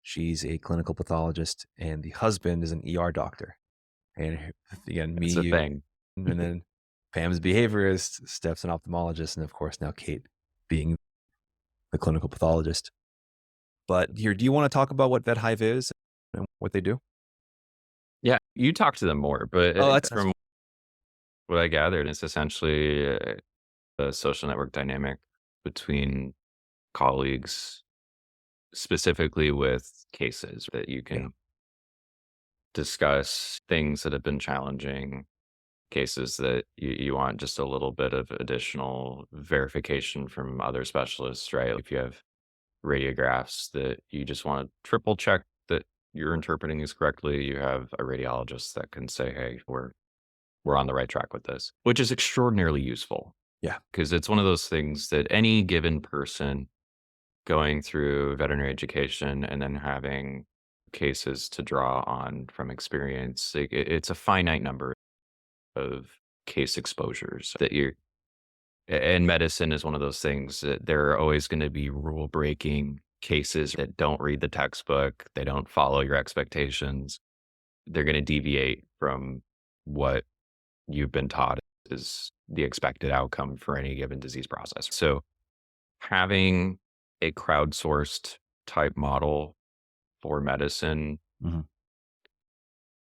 She's a clinical pathologist, and the husband is an ER doctor. And again, me, It's a you, thing. and then Pam's behaviorist, Steph's an ophthalmologist, and of course now Kate being the clinical pathologist. But here, do you want to talk about what Vet Hive is and what they do? Yeah. You talk to them more, but Oh, that's from what I gathered, it's essentially a social network dynamic between colleagues, specifically with cases that you yeah, can discuss things that have been challenging, cases that you want just a little bit of additional verification from other specialists, right? If you have radiographs that you just want to triple check that you're interpreting these correctly, you have a radiologist that can say, hey, we're on the right track with this, which is extraordinarily useful yeah, because it's one of those things that any given person going through veterinary education and then having cases to draw on from experience, it's a finite number of case exposures that you're and medicine is one of those things that there are always going to be rule breaking cases that don't read the textbook, they don't follow your expectations, they're going to deviate from what you've been taught is the expected outcome for any given disease process. So having a crowdsourced type model for medicine hmm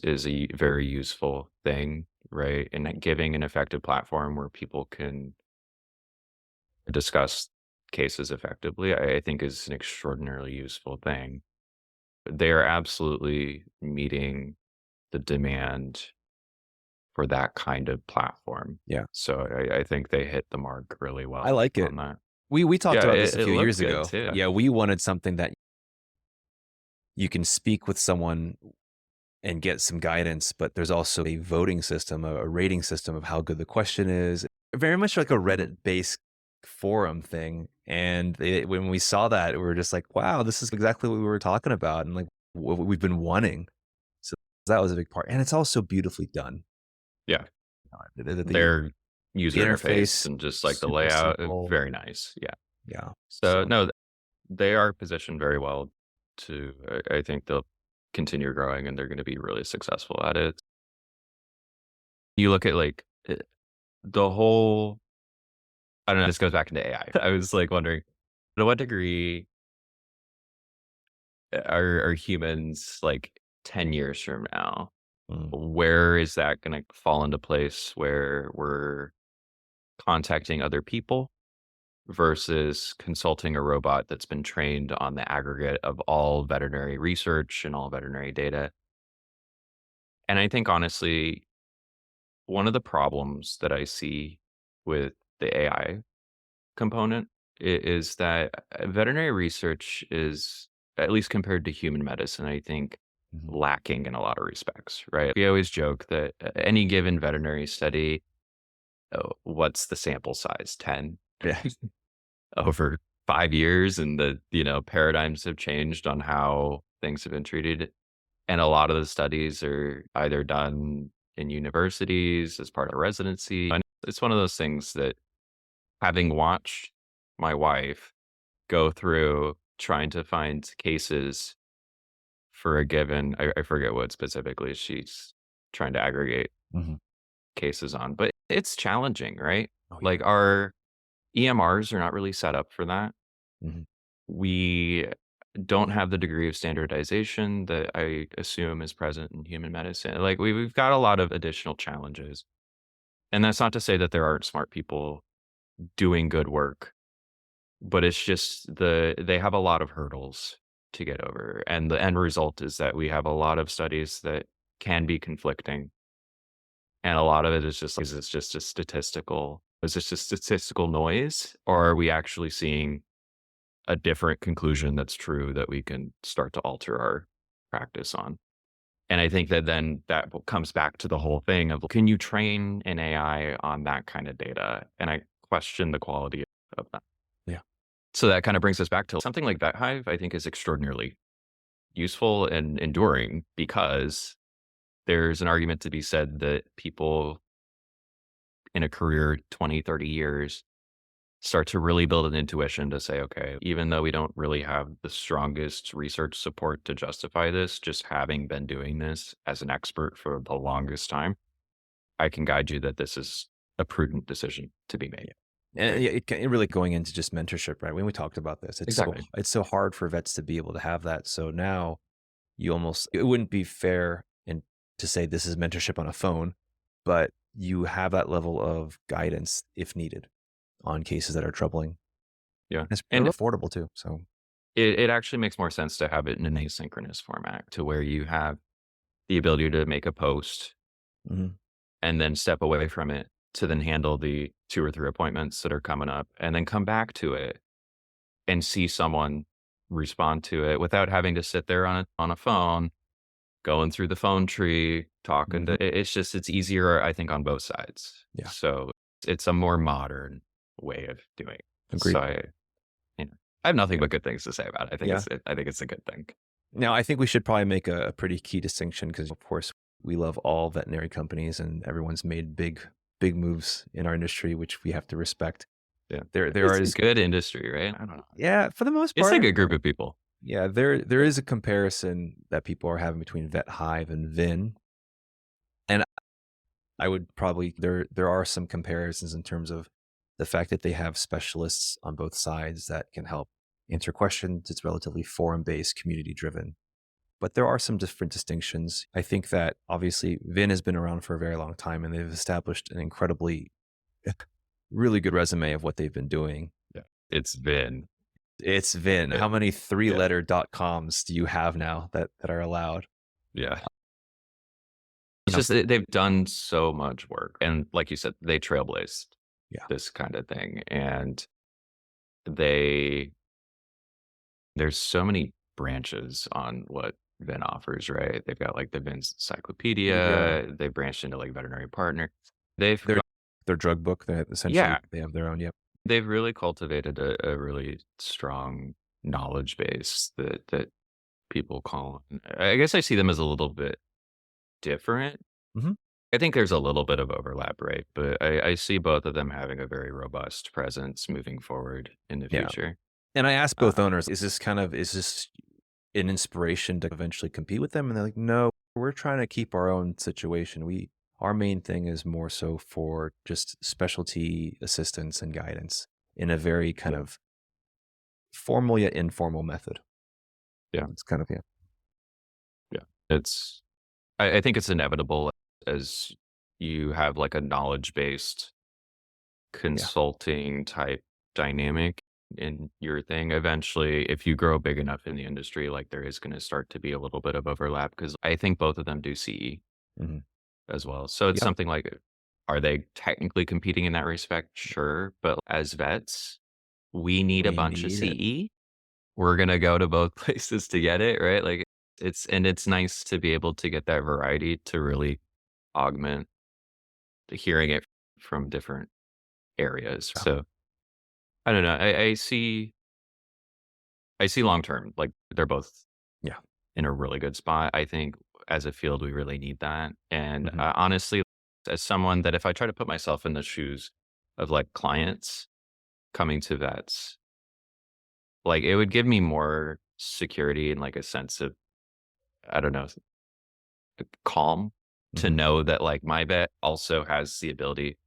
is a very useful thing, right? And that giving an effective platform where people can discuss cases effectively, I think is an extraordinarily useful thing. They are absolutely meeting the demand for that kind of platform. yeah. So I think they hit the mark really I well like it. on that. We talked Yeah, about this a it few looked years good ago. too. Yeah, we wanted something that you can speak with someone and get some guidance, but there's also a voting system, a rating system of how good the question is. Very much like a Mhm. Reddit-based forum thing. And when we saw that, we were just like, wow, this is exactly what we were talking about and like what we've been wanting. So that was a big part. And it's also beautifully done. Yeah, The their user interface interface, and just like the super layout, simple. very nice. Yeah. Yeah. So So no, they are positioned very well to. I think they'll continue growing and they're going to be really successful at it. You look at like the whole. I don't know. This goes back into AI. I was like wondering to what degree are humans like 10 years from now? mm, Where is that going to fall into place? Where we're contacting other people versus consulting a robot that's been trained on the aggregate of all veterinary research and all veterinary data. And I think honestly, one of the problems that I see with the AI component is that veterinary research is, at least compared to human medicine, I think mhm. lacking in a lot of respects, right? We always joke that any given veterinary study, oh, what's the sample size? 10 Yeah. over 5 years, and the paradigms have changed on how things have been treated. And a lot of the studies are either done in universities as part of residency. And it's one of those things that having watched my wife go through trying to find cases for a given, I forget what specifically she's trying to aggregate Mhm. cases on, but it's challenging, right? Oh, yeah. Like our EMRs are not really set up for that. Mhm. We don't have the degree of standardization that I assume is present in human medicine. Like we've got a lot of additional challenges. And that's not to say that there aren't smart people doing good work, but it's just they have a lot of hurdles to get over. And the end result is that we have a lot of studies that can be conflicting. And a lot of it is it's just a statistical is this just statistical noise? Or are we actually seeing a different conclusion that's true that we can start to alter our practice on? And I think that then comes back to the whole thing of can you train an AI on that kind of data? And I question the quality of that. Yeah. So that kind of brings us back to something like VetHive, I think is extraordinarily useful and enduring because there's an argument to be said that people in a career 20, 30 years start to really build an intuition to say, okay, even though we don't really have the strongest research support to justify this, just having been doing this as an expert for the longest time, I can guide you that this is a prudent decision to be made. Yeah. And Right. yeah, it really going into just mentorship, right? When we talked about this, Exactly. it's so hard for vets to be able to have that. So now you almost it wouldn't be fair and to say this is mentorship on a phone, but you have that level of guidance if needed on cases that are troubling. Yeah. They're And affordable too. So it actually makes more sense to have it in an asynchronous format to where you have the ability to make a post mhm. and then step away from it to then handle the 2 or 3 appointments that are coming up and then come back to it and see someone respond to it without having to sit there on a phone, going through the phone tree, talking to Mhm. it's just it's easier, I think, on both sides. Yeah, So, it's a more modern way of doing it. So, agreed. you know, I have nothing Yeah. but good things to say about it. Yeah. I think it's a good thing. Now, I think we should probably make a pretty key distinction because, of course, we love all veterinary companies and everyone's made big moves in our industry, which we have to respect. Yeah. There It's a is, good industry, right? I don't know. yeah, for the most It's a part, good group of people. yeah, there is a comparison that people are having between Vet Hive and Vin, and I would probably there are some comparisons in terms of the fact that they have specialists on both sides that can help answer questions. It's relatively forum based, community driven. But there are some different distinctions. I think that obviously Vin has been around for a very long time and they've established an incredibly really good resume of what they've been doing. Yeah. It's been It's Vin. it How many three yeah. letter .coms do you have now that are allowed? Yeah. You It's know, just they've done so much work, and like you said, they trailblazed yeah. this kinda thing, and they there's so many branches on what Venn offers, right? They've got, like, the Venn Yeah. Encyclopedia, they branched into, like, Veterinary Partner. They've Their got their drug book, they essentially yeah, they have their own, yep. they've really cultivated a really strong knowledge base that people call I guess I see them as a little bit different. Mhm. I think there's a little bit of overlap, right? But I see both of them having a very robust presence moving forward in the Yeah. future. And I asked both Um, owners, is this an inspiration to eventually compete with them? And they're like, no, we're trying to keep our own situation. Our main thing is more so for just specialty assistance and guidance in a very kind yeah, of formal yet informal method. yeah, It's kind of, yeah. yeah. It's I think it's inevitable as you have like a knowledge based Yeah. consulting type dynamic in your thing. Eventually, if you grow big enough in the industry, like there is going to start to be a little bit of overlap because I think both of them do CE Mhm. as well. So it's Yep. something like, are they technically competing in that respect? Sure. But as vets, we need a We bunch of need it. CE. We're gonna go to both places to get it, right? Like it's nice to be able to get that variety to really augment the hearing it from different areas. Yeah. So I don't know. I see long term, like they're both Yeah. in a really good spot. I think as a field, we really need that. And Mhm. honestly, as someone that if I try to put myself in the shoes of like clients coming to vets, like it would give me more security and like a sense of I don't know calm to Mhm. know that like my vet also has the ability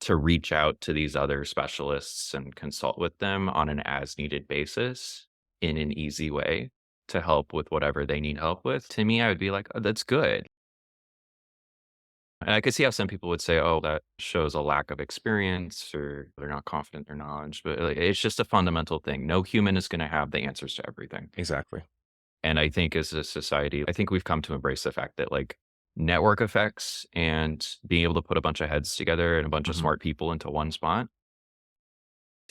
to reach out to these other specialists and consult with them on an as needed basis in an easy way to help with whatever they need help with, to me, I would be like, "Oh, that's good." And I could see how some people would say, "Oh, that shows a lack of experience or they're not confident in their knowledge," but, like, it's just a fundamental thing. No human is gonna have the answers to everything. Exactly. And I think as a society, I think we've come to embrace the fact that, like, network effects and being able to put a bunch of heads together and a bunch of Mhm. smart people into one spot,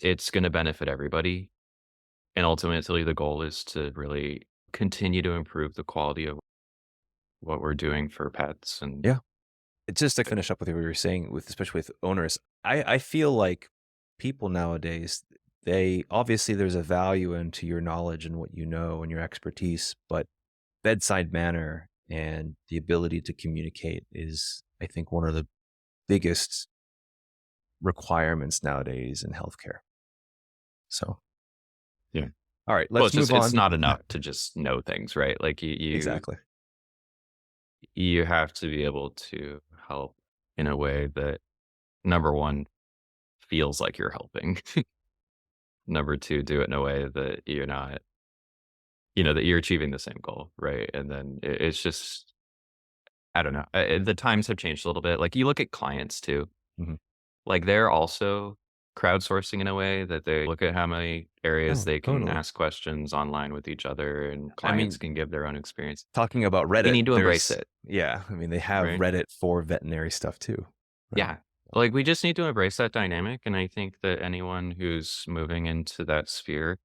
it's gonna benefit everybody. And ultimately, the goal is to really continue to improve the quality of what we're doing for pets and Yeah. Just to finish up with what you were saying with especially with owners, I feel like people nowadays, they obviously there's a value into your knowledge and what you know and your expertise, but bedside manner and the ability to communicate is, I think, one of the biggest requirements nowadays in healthcare. So, yeah. all right, Well, let's it's just move it's on. not enough to just know things, right? Like, Exactly. you have to be able to help in a way that, number 1, feels like you're helping. Number 2, do it in a way that you're not that you're achieving the same goal, right? And then it's just I don't know. The times have changed a little bit. Like, you look at clients too. Mhm. Like, they're also crowdsourcing in a way that they look at how many areas Oh, they can totally. ask questions online with each other, and I clients mean, can give their own experience. talking about We Reddit, need to embrace there's it, yeah, I mean, they have right? Reddit for veterinary stuff too, right? Yeah. Like, we just need to embrace that dynamic, and I think that anyone who's moving into that sphere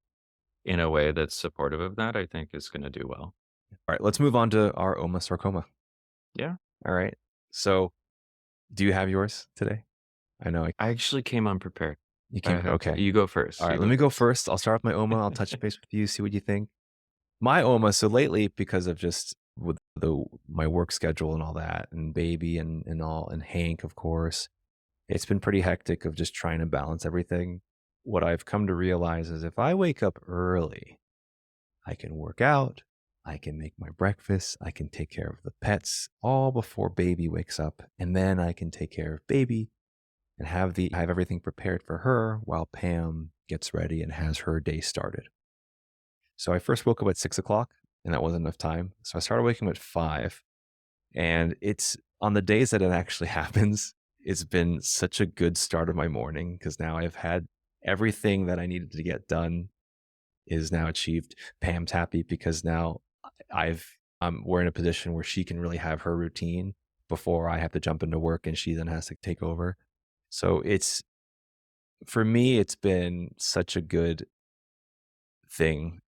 in a way that's supportive of that, I think is gonna do well. All right, let's move on to our oma sarcoma. Yeah. All right. So, do you have yours today? I know I actually came unprepared. you I came have to okay. you go All first, right, you let go me go first. first. I'll start with my oma. I'll touch base with you, see what you think. My oma, so lately, because of just with my work schedule and all that, and baby and all, and Hank, of course, it's been pretty hectic of just trying to balance everything. What I've come to realize is if I wake up early, I can work out, I can make my breakfast, I can take care of the pets all before baby wakes up, and then I can take care of baby and have everything prepared for her while Pam gets ready and has her day started. So I first woke up at 6 o'clock, and that wasn't enough time. So I started waking up at 5. And it's on the days that it actually happens, it's been such a good start of my morning because now I've had everything that I needed to get done is now achieved. Pam's happy because now we're in a position where she can really have her routine before I have to jump into work and she then has to take over. So it's for me, it's been such a good thing.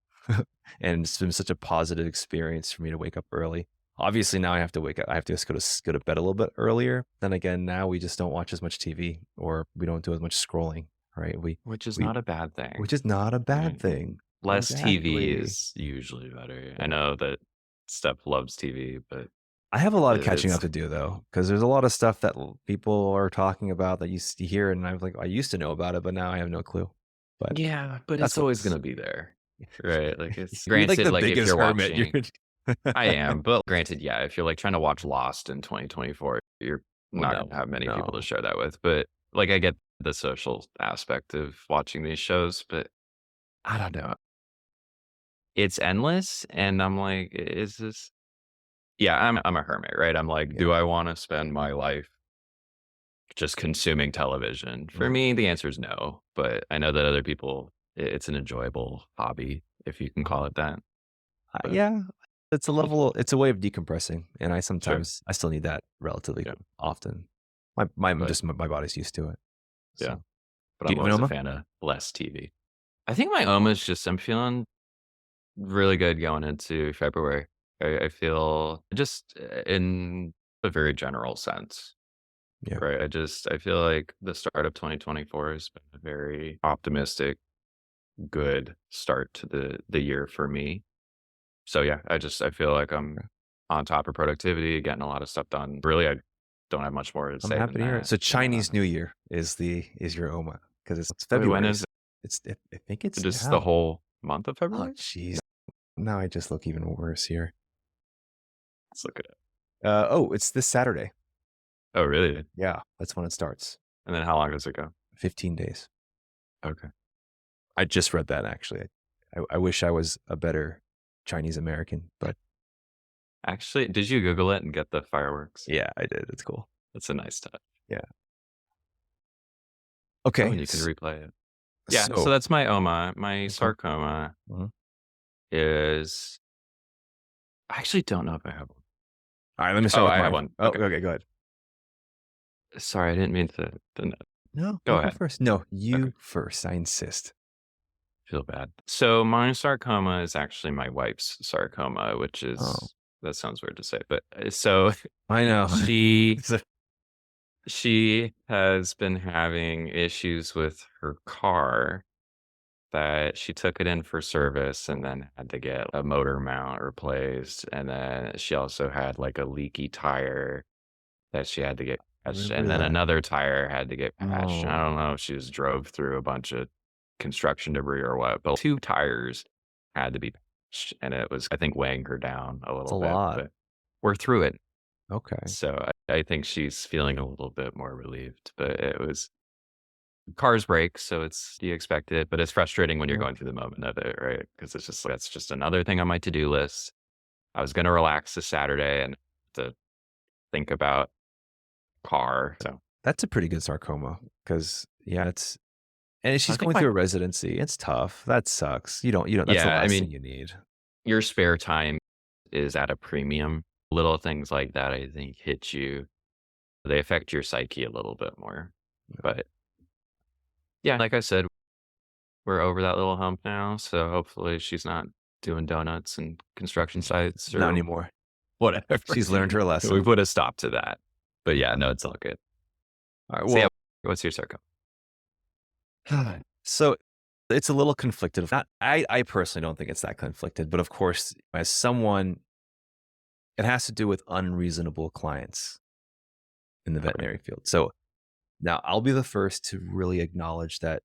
And it's been such a positive experience for me to wake up early. Obviously, now I have to wake up. I have to just go to bed a little bit earlier. Then again, now we just don't watch as much TV or we don't do as much scrolling, right? Which is We not a bad thing, which is not a bad right? thing. Less TV Exactly. is usually better. I know that Steph loves TV, but I have a lot of catching it's up to do though, because there's a lot of stuff that people are talking about that you hear, and I'm like, I used to know about it, but now I have no clue. But yeah, but that's it's always what's gonna be there, right? Like, it's you're like granted, the like, if biggest you're hermit. You're watching I am, but granted, yeah, if you're, like, trying to watch Lost in 2024, you're well, not no, gonna have many people to no. share that with, but, like, I get the social aspect of watching these shows, but I don't know. It's endless, and I'm like, "Is this" Yeah, I'm a hermit, right? I'm like, Yeah. "Do I wanna spend my life just consuming television?" For Mhm. me, the answer is no, but I know that other people, it's an enjoyable hobby, if you can call it that, but Yeah, it's a way of decompressing, and sure, I still need that relatively yeah, often. but My body's used to it. yeah, So, but do I'm you have an always a OMA? fan of less TV. I think my OMA is just I'm feeling really good going into February. I feel just in a very general sense, Yeah, right? I feel like the start of 2024 has been a very optimistic, good start to the year for me. So yeah, I feel like I'm okay. on top of productivity, getting a lot of stuff done. Really, I don't have much more to I'm say than happy to hear it. that. So Chinese New Year is your OMA because it's Wait, when February. is I think it's just the now. whole month of Oh, February? jeez. Now I just look even worse here. Let's look at it. Oh, it's this Saturday. Oh, really? Yeah, that's when it starts. And then how long does it go? 15 days. Okay. I just read that actually. I wish I was a better Chinese American, but Actually, did you Google it and get the fireworks? yeah, I did. It's cool. That's a nice touch. Yeah. Oh, Okay. and you can replay it. Yeah, so So, that's my OMA. My okay. sarcoma Mhm. is I actually don't know if I have one. All right, let me Oh, start with I have mine. one. Oh, Okay. okay, go ahead. Sorry, I didn't mean to No, go you go ahead. first. No, Okay. you first. I insist. Feel bad. So my sarcoma is actually my wife's sarcoma, which Oh, is that sounds weird to say, but so I know. she It's a she has been having issues with her car that she took it in for service and then had to get a motor mount replaced. And then she also had like a leaky tire that she had to get I patched. remember And then that. another tire had to get patched. I Oh, don't know if she just drove through a bunch of construction debris or what, but two tires had to be patched. And it was, I think, weighing her down a it's little a bit, lot. but we're through it. Okay. So I think she's feeling a little bit more relieved, but it was cars break, so it's you expect it, but it's frustrating when you're Yeah. going through the moment of it, right? Because it's just that's just another thing on my to-do list. I was gonna relax this Saturday and to think about car. So That's a pretty good sarcoma because yeah, it's and I she's think going my through a residency. It's tough. That sucks. You don't that's the yeah, I last mean, thing you need. your spare time is at a premium. Little things like that, I think, hit you. They affect your psyche a little bit more. But yeah, like I said, we're over that little hump now, so hopefully she's not doing donuts and construction sites Not or anymore. whatever. She's learned her We lesson. put a stop to that. But yeah, no, it's all good. All right. So yeah, Well, what's your circle? so it's a little conflicted. Not, I personally don't think it's that conflicted, but of course, as someone, it has to do with unreasonable clients in the Okay. veterinary field. So now I'll be the first to really acknowledge that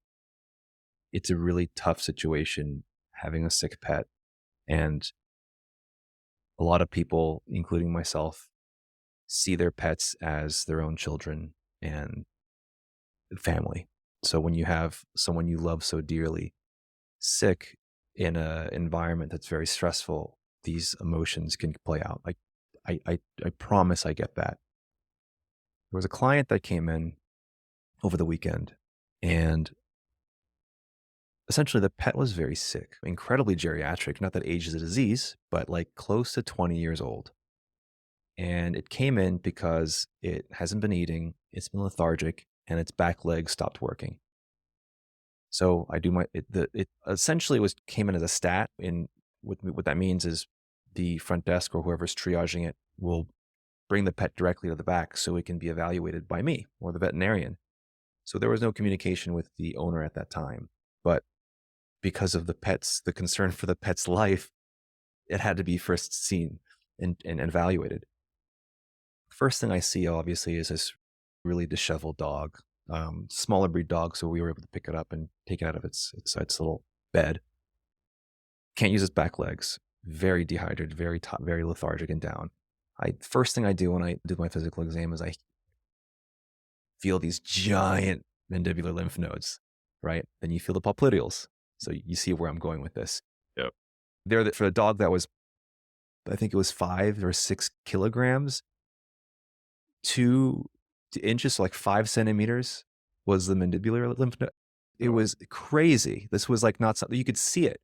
it's a really tough situation having a sick pet. And a lot of people, including myself, see their pets as their own children and family. So when you have someone you love so dearly sick in an environment that's very stressful, these emotions can play out. Like I promise I get that. There was a client that came in over the weekend, and essentially the pet was very sick, incredibly geriatric. Not that age is a disease, but like close to 20 years old. And it came in because it hasn't been eating, it's been lethargic, and its back leg stopped working. So I do my it essentially was came in as a stat. In what that means is the front desk or whoever's triaging it will bring the pet directly to the back so it can be evaluated by me or the veterinarian. So there was no communication with the owner at that time. But because of the concern for the pet's life, it had to be first seen and evaluated. First thing I see, obviously, is this really disheveled dog, smaller breed dog. So we were able to pick it up and take it out of its little bed. Can't use its back legs. Very dehydrated, very lethargic and down. First thing I do when I do my physical exam is I feel these giant mandibular lymph nodes, right? Then you feel the popliteals. So you see where I'm going with this. Yep. For the dog that was, I think it was 5 or 6 kilograms, 2 inches, so like 5 centimeters was the mandibular lymph node. It Oh, was crazy. This was like not something you could see it.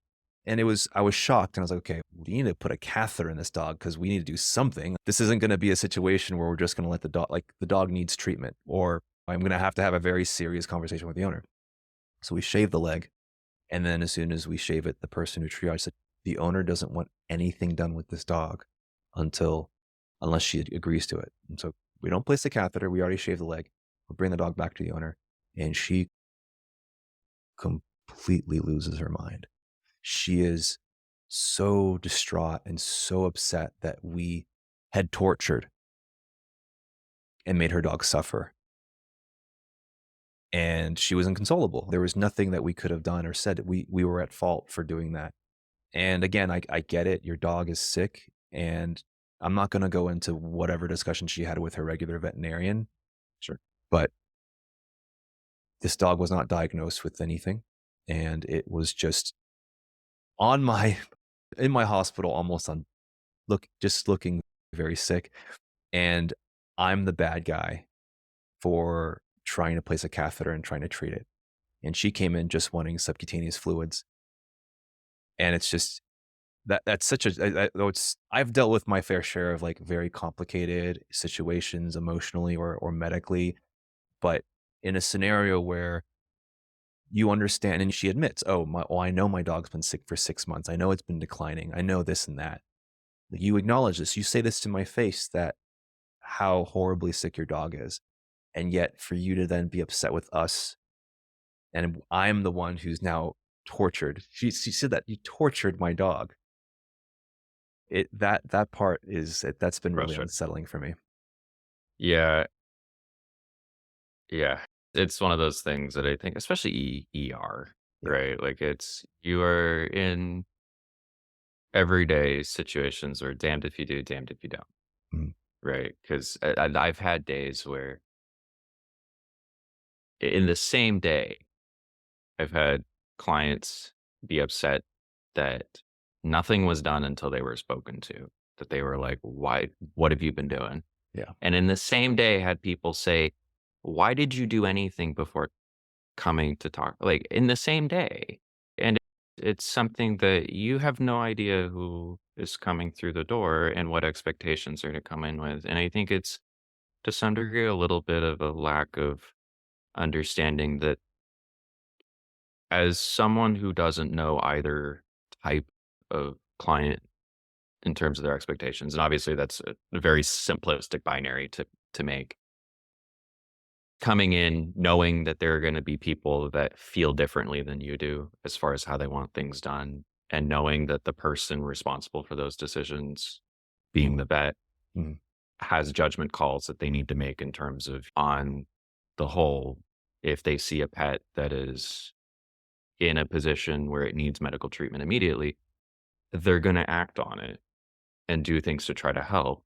And I was shocked and I was like, okay, we need to put a catheter in this dog because we need to do something. This isn't going to be a situation where we're just going to let the dog needs treatment, or I'm going to have a very serious conversation with the owner. So we shave the leg. And then as soon as we shave it, the person who triaged said, the owner doesn't want anything done with this dog unless she agrees to it. And so we don't place the catheter. We already shaved the leg. We'll bring the dog back to the owner. And she completely loses her mind. She is so distraught and so upset that we had tortured and made her dog suffer. And she was inconsolable. There was nothing that we could have done or said. We were at fault for doing that. And again, I get it. Your dog is sick. And I'm not going to go into whatever discussion she had with her regular veterinarian. sure. But This dog was not diagnosed with anything, and it was just on my in my hospital almost on just looking very sick, and I'm the bad guy for trying to place a catheter and trying to treat it. And she came in just wanting subcutaneous fluids, and it's just that's such a though it's I've dealt with my fair share of, like, very complicated situations emotionally or medically, but in a scenario where you understand and she admits, "Oh, I know my dog's been sick for 6 months. I know it's been declining. I know this and that." You acknowledge this. You say this to my face that how horribly sick your dog is, and yet for you to then be upset with us, and I'm the one who's now tortured. She said that, "You tortured my dog." That part that's been really Frustrating. unsettling for me. Yeah, yeah. It's one of those things that I think, especially ER, Yeah. right? Like it's you are in everyday situations where damned if you do, damned if you don't, Mhm. right? Because I've had days where in the same day, I've had clients be upset that nothing was done until they were spoken to. That they were like, "Why? What have you been doing?" Yeah. And in the same day, had people say, "Why did you do anything before coming to talk?" Like in the same day, and it's something that you have no idea who is coming through the door and what expectations are to come in with. And I think it's to some degree a little bit of a lack of understanding that as someone who doesn't know either type of client in terms of their expectations, and obviously that's a very simplistic binary to make. Coming in knowing that there are gonna be people that feel differently than you do as far as how they want things done, and knowing that the person responsible for those decisions, being the vet, Mhm. has judgment calls that they need to make in terms of, on the whole, if they see a pet that is in a position where it needs medical treatment immediately, they're gonna act on it and do things to try to help.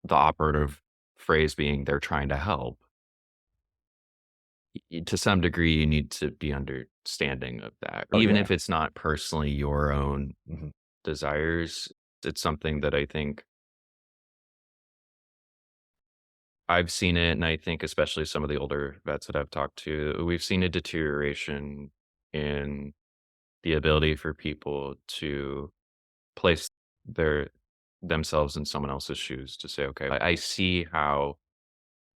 The operative phrase being they're trying to help. To some degree, you need to be understanding of that. Oh, Even yeah. if it's not personally your own Mhm. desires, it's something that I think I've seen it, and I think especially some of the older vets that I've talked to, we've seen a deterioration in the ability for people to place their themselves in someone else's shoes to say, "Okay, I see how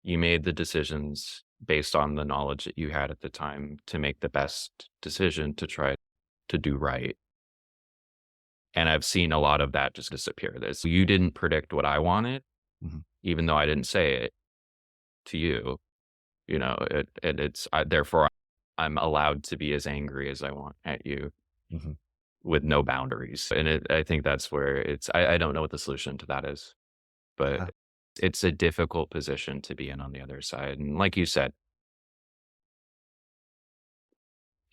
you made the decisions based on the knowledge that you had at the time to make the best decision to try to do right." And I've seen a lot of that just disappear. This you didn't predict what I wanted, Mhm. even though I didn't say it to you. Therefore I'm allowed to be as angry as I want at you Mhm. with no boundaries. And I think that's where I don't know what the solution to that is, Yeah. but it's a difficult position to be in on the other side. And like you said,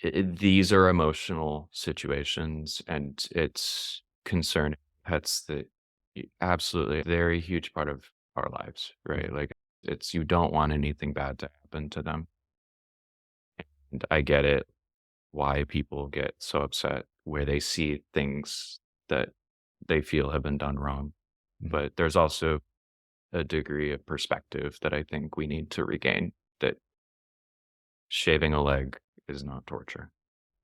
these are emotional situations, and it's concerning pets that absolutely a very huge part of our lives, right? Mhm. Like it's you don't want anything bad to happen to them. And I get it why people get so upset where they see things that they feel have been done wrong. Mhm. But there's also a degree of perspective that I think we need to regain, that shaving a leg is not torture,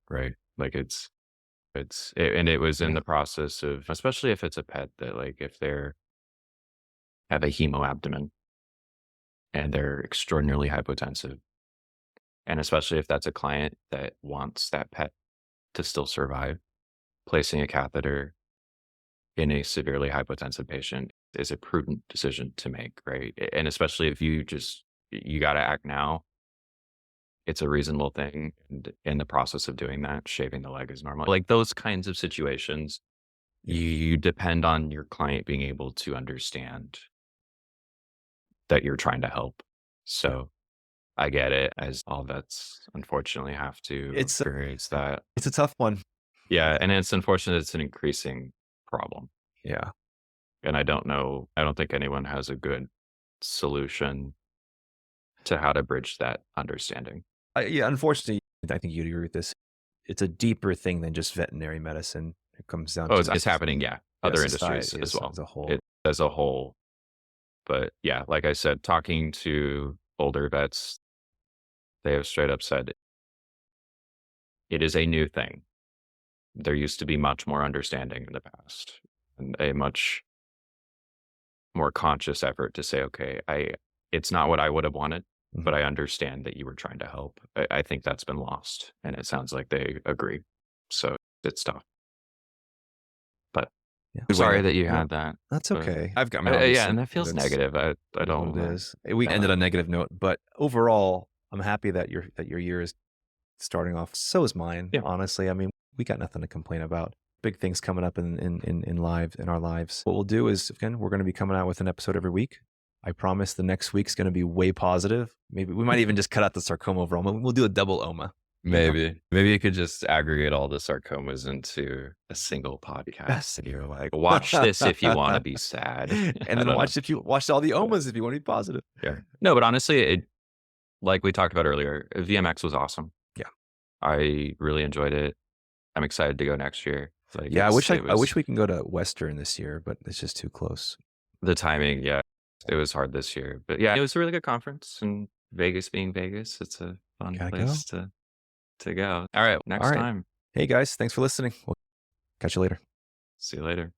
right? Like and it was in Yeah. the process of, especially if it's a pet that, like, if they're have a hemo abdomen and they're extraordinarily hypotensive, and especially if that's a client that wants that pet to still survive, placing a catheter in a severely hypotensive patient is a prudent decision to make, right? And especially if you gotta act now, it's a reasonable thing, and in the process of doing that, shaving the leg is normal. Like, those kinds of situations, Yeah. you depend on your client being able to understand that you're trying to help. Yeah. So, I get it, as all vets unfortunately have to It's experience that. it's a tough one. Yeah, and it's unfortunate it's an increasing problem, Yeah. and I don't think anyone has a good solution to how to bridge that understanding. Yeah, unfortunately, I think you'd agree with this. It's a deeper thing than just veterinary medicine. It comes down Oh, to it's happening, yeah, yeah, other industries society as as well. a whole. It as a whole. But yeah, like I said, talking to older vets, they have straight up said it is a new thing. There used to be much more understanding in the past and a much more conscious effort to say, okay, it's not what I would have wanted, Mhm. but I understand that you were trying to help. I think that's been lost. And it sounds like they agree. So it's tough. But Yeah. I'm Good way sorry to that you yeah. had that. That's But okay. I mean, yeah, obviously, and that feels that's negative. I is what don't it like is. We ended on a negative note, but overall, I'm happy that your year is starting off. So is mine, yeah. honestly. I mean, we got nothing to complain about. Big things coming up in our lives. What we'll do is again, we're going to be coming out with an episode every week. I promise the next week's going to be way positive. Maybe we might even just cut out the sarcoma overall. We'll do a double OMA. You know? Maybe you could just aggregate all the sarcomas into a single podcast and you're like, watch this if you want to be sad. And I then don't know. watch all the OMAs if you want to be positive. Yeah. No, but honestly, like we talked about earlier, VMX was awesome. Yeah. I really enjoyed it. I'm excited to go next year. Like Yeah, it I was wish we can go to Western this year, but it's just too close. the timing. Yeah. It was hard this year, but yeah, it was a really good conference and Vegas being Vegas, it's a fun Gotta go. place to go. All right. All Next right. time. Hey guys, thanks for listening. We'll catch you later. See you later.